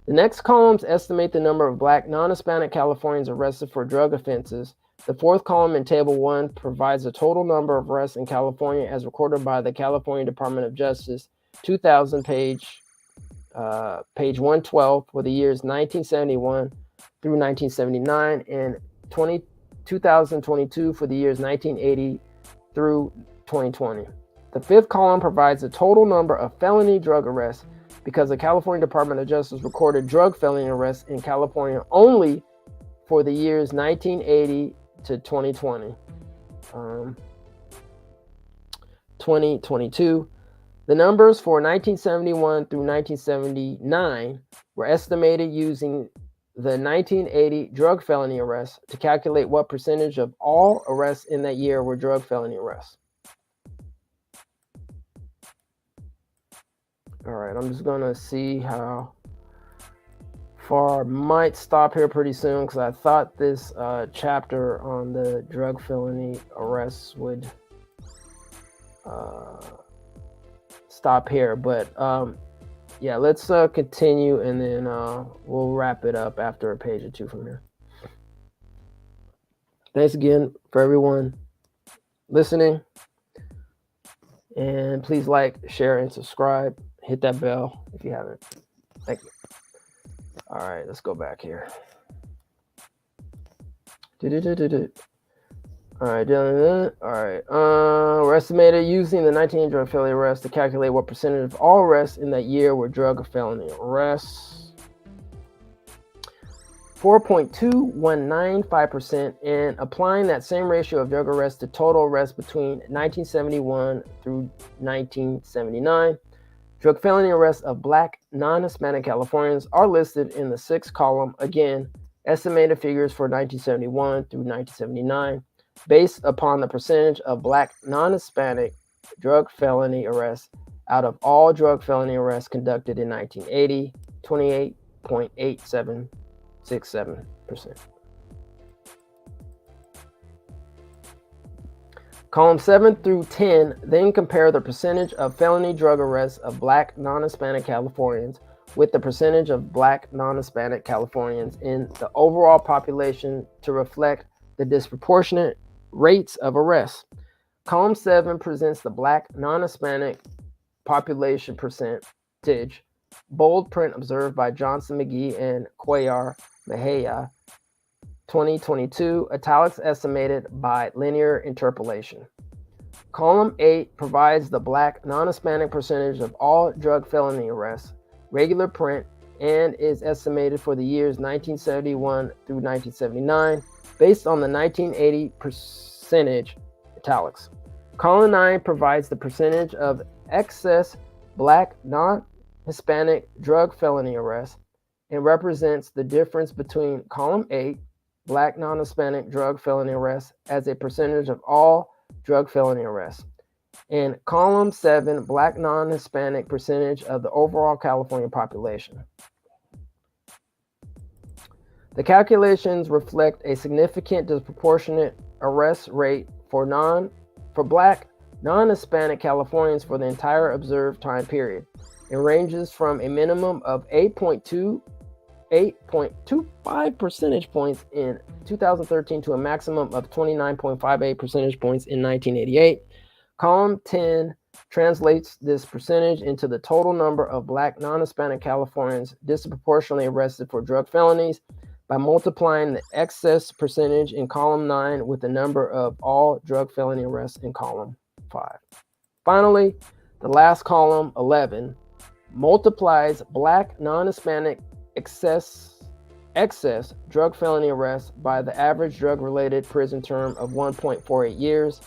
The next columns estimate the number of Black non-Hispanic Californians arrested for drug offenses. The fourth column in Table 1 provides the total number of arrests in California as recorded by the California Department of Justice, 2000 page 112 for the years 1971 through 1979 and 2022 for the years 1980 through 2020. The fifth column provides the total number of felony drug arrests because the California Department of Justice recorded drug felony arrests in California only for the years 1980 to 2020. 2022. The numbers for 1971 through 1979 were estimated using the 1980 drug felony arrests to calculate what percentage of all arrests in that year were drug felony arrests. All right, I'm just gonna see how Might stop here pretty soon because I thought this chapter on the drug felony arrests would stop here, but yeah, let's continue, and then we'll wrap it up after a page or two from here. Thanks again for everyone listening, and please like, share, and subscribe. Hit that bell if you haven't. Thank you. All right, let's go back here. All right, we're estimated using the 19 drug felony arrests to calculate what percentage of all arrests in that year were drug or felony arrests. 4.2195%, and applying that same ratio of drug arrests to total arrests between 1971 through 1979. Drug felony arrests of Black non-Hispanic Californians are listed in the 6th column. Again, estimated figures for 1971 through 1979, based upon the percentage of Black non-Hispanic drug felony arrests out of all drug felony arrests conducted in 1980, 28.8767%. Column 7 through 10 then compare the percentage of felony drug arrests of Black non-Hispanic Californians with the percentage of Black non-Hispanic Californians in the overall population to reflect the disproportionate rates of arrests. Column 7 presents the Black non-Hispanic population percentage, bold print observed by Johnson McGee and Cuellar Mejia, 2022, italics estimated by linear interpolation. Column 8 provides the Black non-Hispanic percentage of all drug felony arrests, regular print, and is estimated for the years 1971 through 1979, based on the 1980 percentage, italics. Column 9 provides the percentage of excess Black non-Hispanic drug felony arrests and represents the difference between column 8, Black non-Hispanic drug felony arrests, as a percentage of all drug felony arrests, and column 7, Black non-Hispanic percentage of the overall California population. The calculations reflect a significant disproportionate arrest rate for Black non-Hispanic Californians for the entire observed time period. It ranges from a minimum of 8.25 percentage points in 2013 to a maximum of 29.58 percentage points in 1988. Column 10 translates this percentage into the total number of Black non-Hispanic Californians disproportionately arrested for drug felonies by multiplying the excess percentage in column 9 with the number of all drug felony arrests in column 5. Finally, the last column, 11, multiplies Black non-Hispanic excess drug felony arrests by the average drug-related prison term of 1.48 years.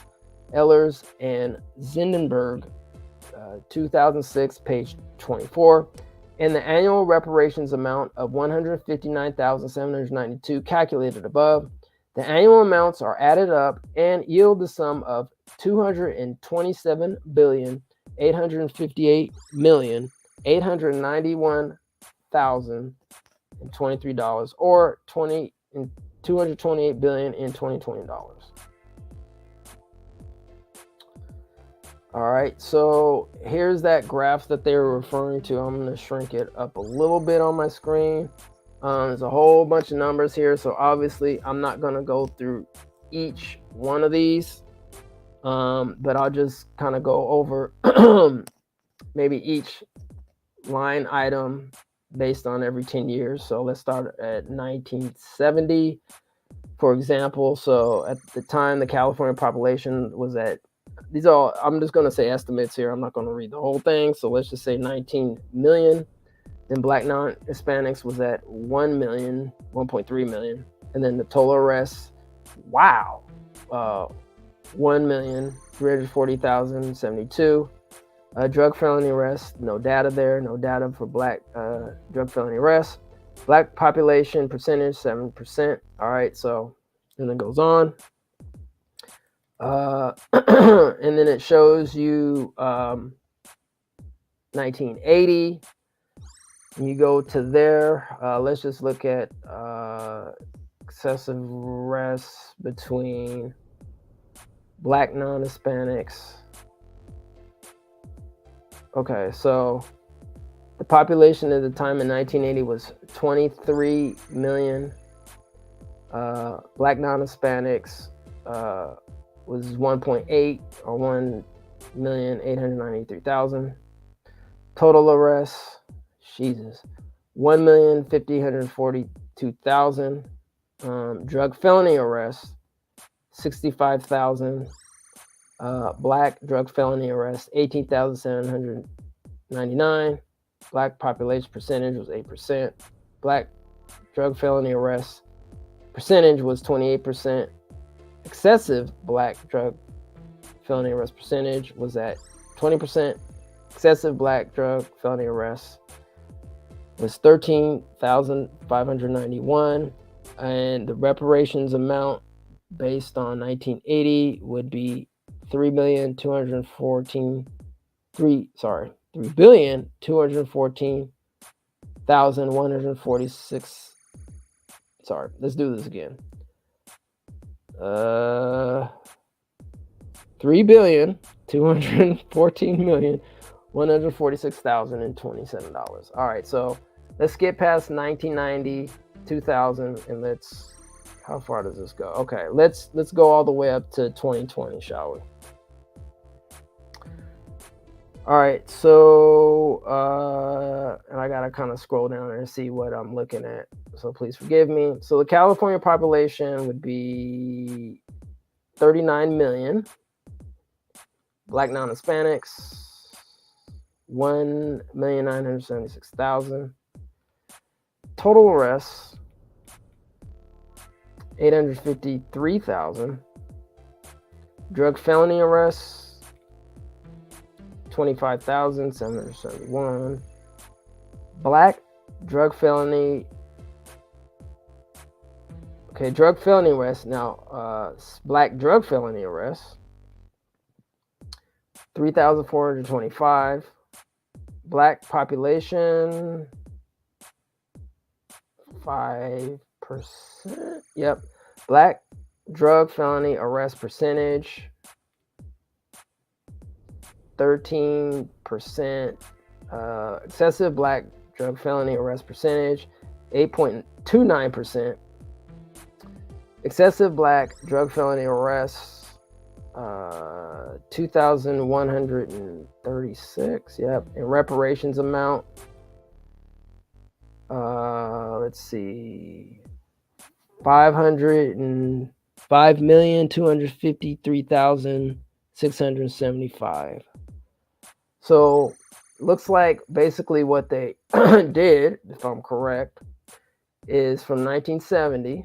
Ehlers and Zindenberg, 2006, page 24, and the annual reparations amount of $159,792 calculated above. The annual amounts are added up and yield the sum of $227,858,891,023, or $228 billion in 2020 dollars. All right, so here's that graph that they were referring to. I'm going to shrink it up a little bit on my screen. There's a whole bunch of numbers here, so obviously I'm not going to go through each one of these, but I'll just kind of go over maybe each line item based on every 10 years. So let's start at 1970, for example. So at the time, the California population was at, I'm just going to say estimates here. I'm not going to read the whole thing. So let's just say 19 million. Then Black non-Hispanics was at 1 million, 1.3 million. And then the total arrests, wow, 1,340,072. Drug felony arrests, no data there, no data for Black drug felony arrests. Black population percentage, 7%. All right, so, and it goes on. And then it shows you 1980. When you go to there, let's just look at excessive arrests between Black non-Hispanics. Okay, so the population at the time in 1980 was 23 million. Black non-Hispanics was 1.8 or 1,893,000. Total arrests, Jesus, 1,542,000. Drug felony arrests, 65,000. Black drug felony arrests, 18,799. Black population percentage was 8%. Black drug felony arrests percentage was 28%. Excessive black drug felony arrest percentage was at 20%. Excessive black drug felony arrests was 13,591. And the reparations amount based on 1980 would be $3,214,146. Sorry, let's do this again. $3,214,146,027. All right, so let's skip past 1990, 2000, and let's. How far does this go? Okay, let's go all the way up to 2020, shall we? All right, so and I gotta kind of scroll down there and see what I'm looking at. So please forgive me. So the California population would be 39 million. Black non-Hispanics, 1,976,000. Total arrests, 853,000. Drug felony arrests, 25,771. Black drug felony. Okay, drug felony arrests. Now, black drug felony arrests, 3,425. Black population, 5%. Yep. Black drug felony arrest percentage, 13%. Excessive black drug felony arrest percentage, 8.29%. Excessive black drug felony arrests, 2,136. Yep. And reparations amount, let's see, 505,253,675. So looks like basically what they did, if I'm correct, is from 1970.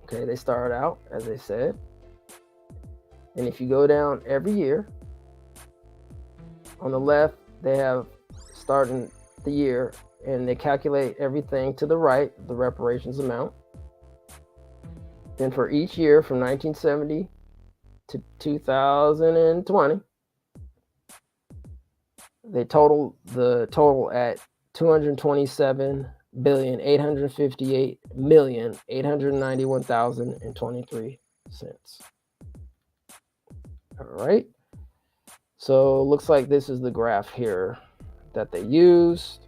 Okay, they started out, as they said. And if you go down every year, on the left, they have starting the year, and they calculate everything to the right, the reparations amount. Then for each year from 1970 to 2020, they total the total at $227,858,891,023. All right. So looks like this is the graph here that they used.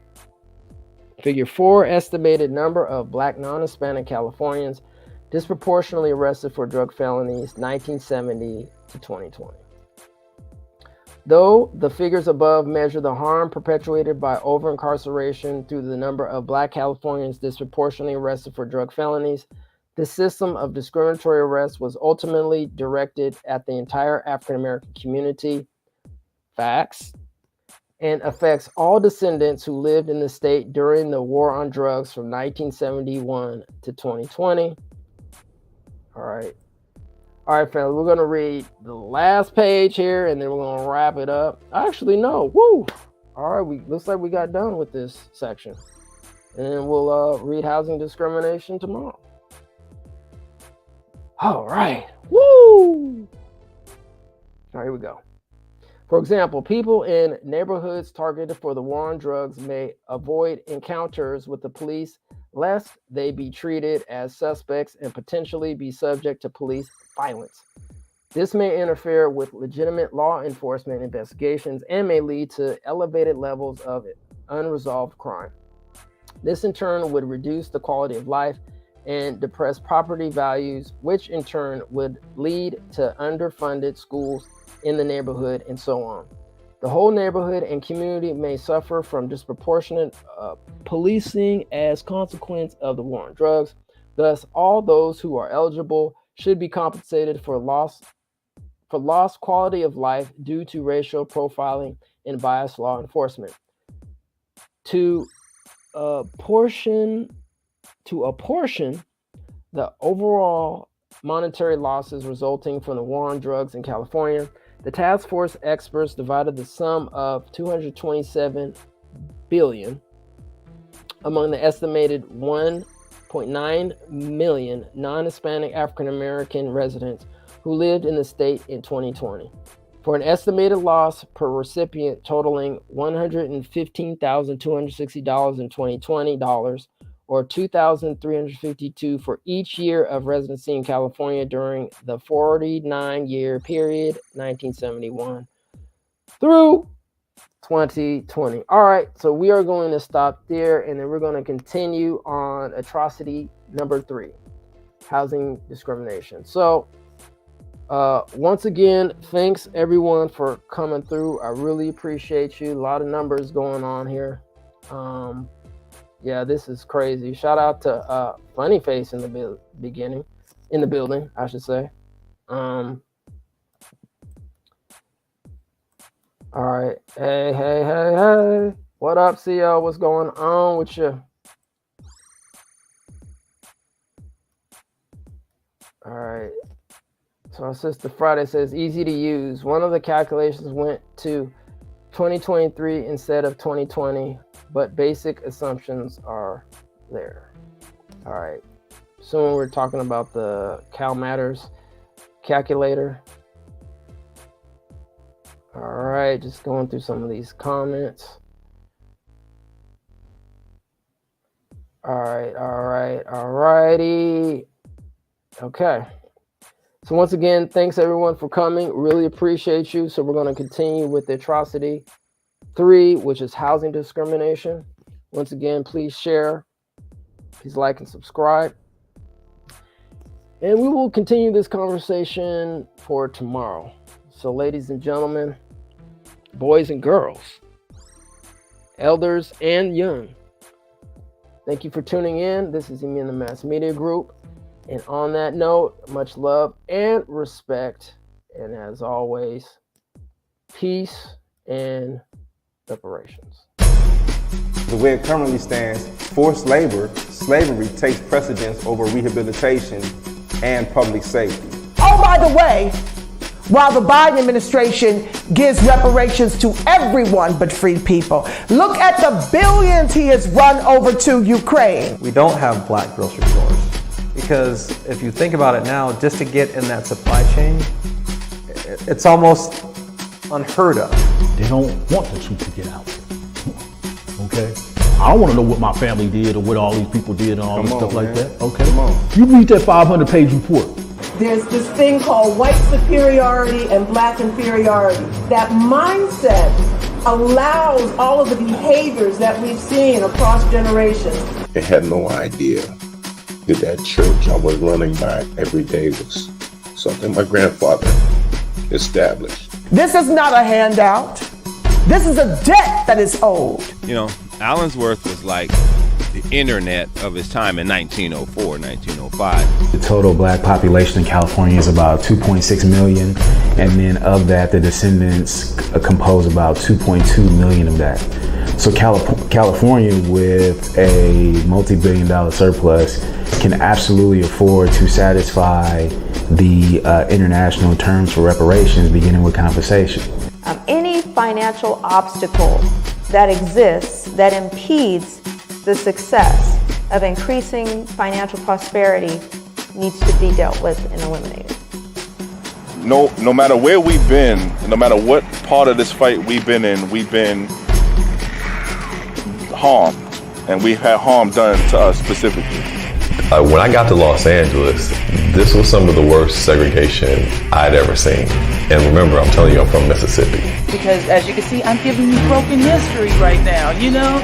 Figure 4, estimated number of black non-Hispanic Californians disproportionately arrested for drug felonies 1970 to 2020. Though the figures above measure the harm perpetuated by over-incarceration through the number of black Californians disproportionately arrested for drug felonies, this system of discriminatory arrest was ultimately directed at the entire African-American community. Facts. And affects all descendants who lived in the state during the war on drugs from 1971 to 2020. All right, fellas, we're going to read the last page here, and then we're going to wrap it up. Actually, no. Woo! All right, looks like we got done with this section. And then we'll read housing discrimination tomorrow. All right. Woo! All right, here we go. For example, people in neighborhoods targeted for the war on drugs may avoid encounters with the police lest they be treated as suspects and potentially be subject to police violence. This may interfere with legitimate law enforcement investigations and may lead to elevated levels of unresolved crime. This in turn would reduce the quality of life and depress property values, which in turn would lead to underfunded schools in the neighborhood and so on. The whole neighborhood and community may suffer from disproportionate policing as consequence of the war on drugs. Thus, all those who are eligible should be compensated for lost quality of life due to racial profiling and biased law enforcement. To apportion the overall monetary losses resulting from the war on drugs in California, the task force experts divided the sum of $227 billion among the estimated 1.9 million non-Hispanic African American residents who lived in the state in 2020, for an estimated loss per recipient totaling $115,260 in 2020 or $2,352 for each year of residency in California during the 49-year period, 1971 through 2020. All right, so we are going to stop there, and then we're going to continue on atrocity number 3, housing discrimination. So once again, thanks everyone for coming through. I really appreciate you. A lot of numbers going on here. Yeah, this is crazy. Shout out to Funny Face in the building, I should say. All right. Hey. What up, CO? What's going on with you? All right. So our sister Friday says, easy to use. One of the calculations went to 2023 instead of 2020, but basic assumptions are there. All right. Soon we're talking about the Cal Matters calculator. All right, just going through some of these comments. Alrighty. Okay. So once again, thanks everyone for coming. Really appreciate you. So we're going to continue with the atrocity 3, which is housing discrimination. Once again, please share, please like and subscribe. And we will continue this conversation for tomorrow. So ladies and gentlemen, boys and girls, elders and young, thank you for tuning in. This is Me and the Mass Media Group. And on that note, much love and respect. And as always, peace and reparations. The way it currently stands, forced labor, slavery takes precedence over rehabilitation and public safety. Oh, by the way, while the Biden administration gives reparations to everyone but free people, look at the billions he has run over to Ukraine. We don't have black grocery stores because if you think about it now, just to get in that supply chain, it's almost unheard of. They don't want the truth to get out. Okay? I don't want to know what my family did or what all these people did and all this stuff like that. Okay? You read that 500-page report. There's this thing called white superiority and black inferiority. That mindset allows all of the behaviors that we've seen across generations. They had no idea that that church I was running by every day was something my grandfather established. This is not a handout. This is a debt that is owed. You know, Allensworth was like the internet of his time in 1904, 1905. The total black population in California is about 2.6 million, and then of that, the descendants compose about 2.2 million of that. So California, with a multi-billion-dollar surplus, can absolutely afford to satisfy the international terms for reparations, beginning with compensation. Any financial obstacle that exists that impedes the success of increasing financial prosperity needs to be dealt with and eliminated. no matter where we've been, no matter what part of this fight we've been in, we've been harmed, and we've had harm done to us specifically. When I got to Los Angeles, this was some of the worst segregation I'd ever seen. And remember, I'm telling you, I'm from Mississippi. Because as you can see, I'm giving you broken history right now, you know?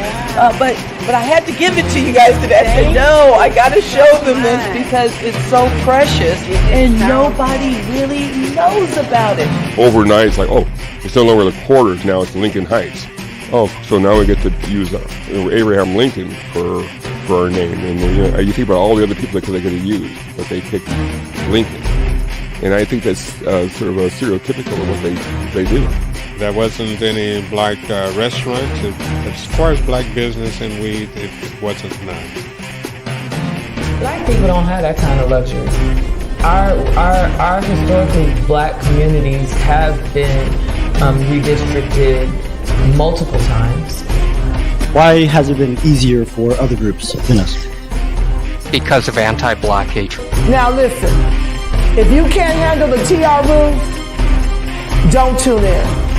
But I had to give it to you guys today. I said, no, I got to show them this because it's so precious and nobody really knows about it. Overnight, it's like, oh, it's no longer the quarters, now it's Lincoln Heights. Oh, so now we get to use Abraham Lincoln for our name. And you think about all the other people that they could have used, but they picked Lincoln. And I think that's sort of a stereotypical of what they do. There wasn't any black restaurants. As far as black business and weed, it wasn't none. Black people don't have that kind of luxury. Our historically black communities have been redistricted multiple times. Why has it been easier for other groups than us? Because of anti-black hatred. Now listen, if you can't handle the TR room, don't tune in.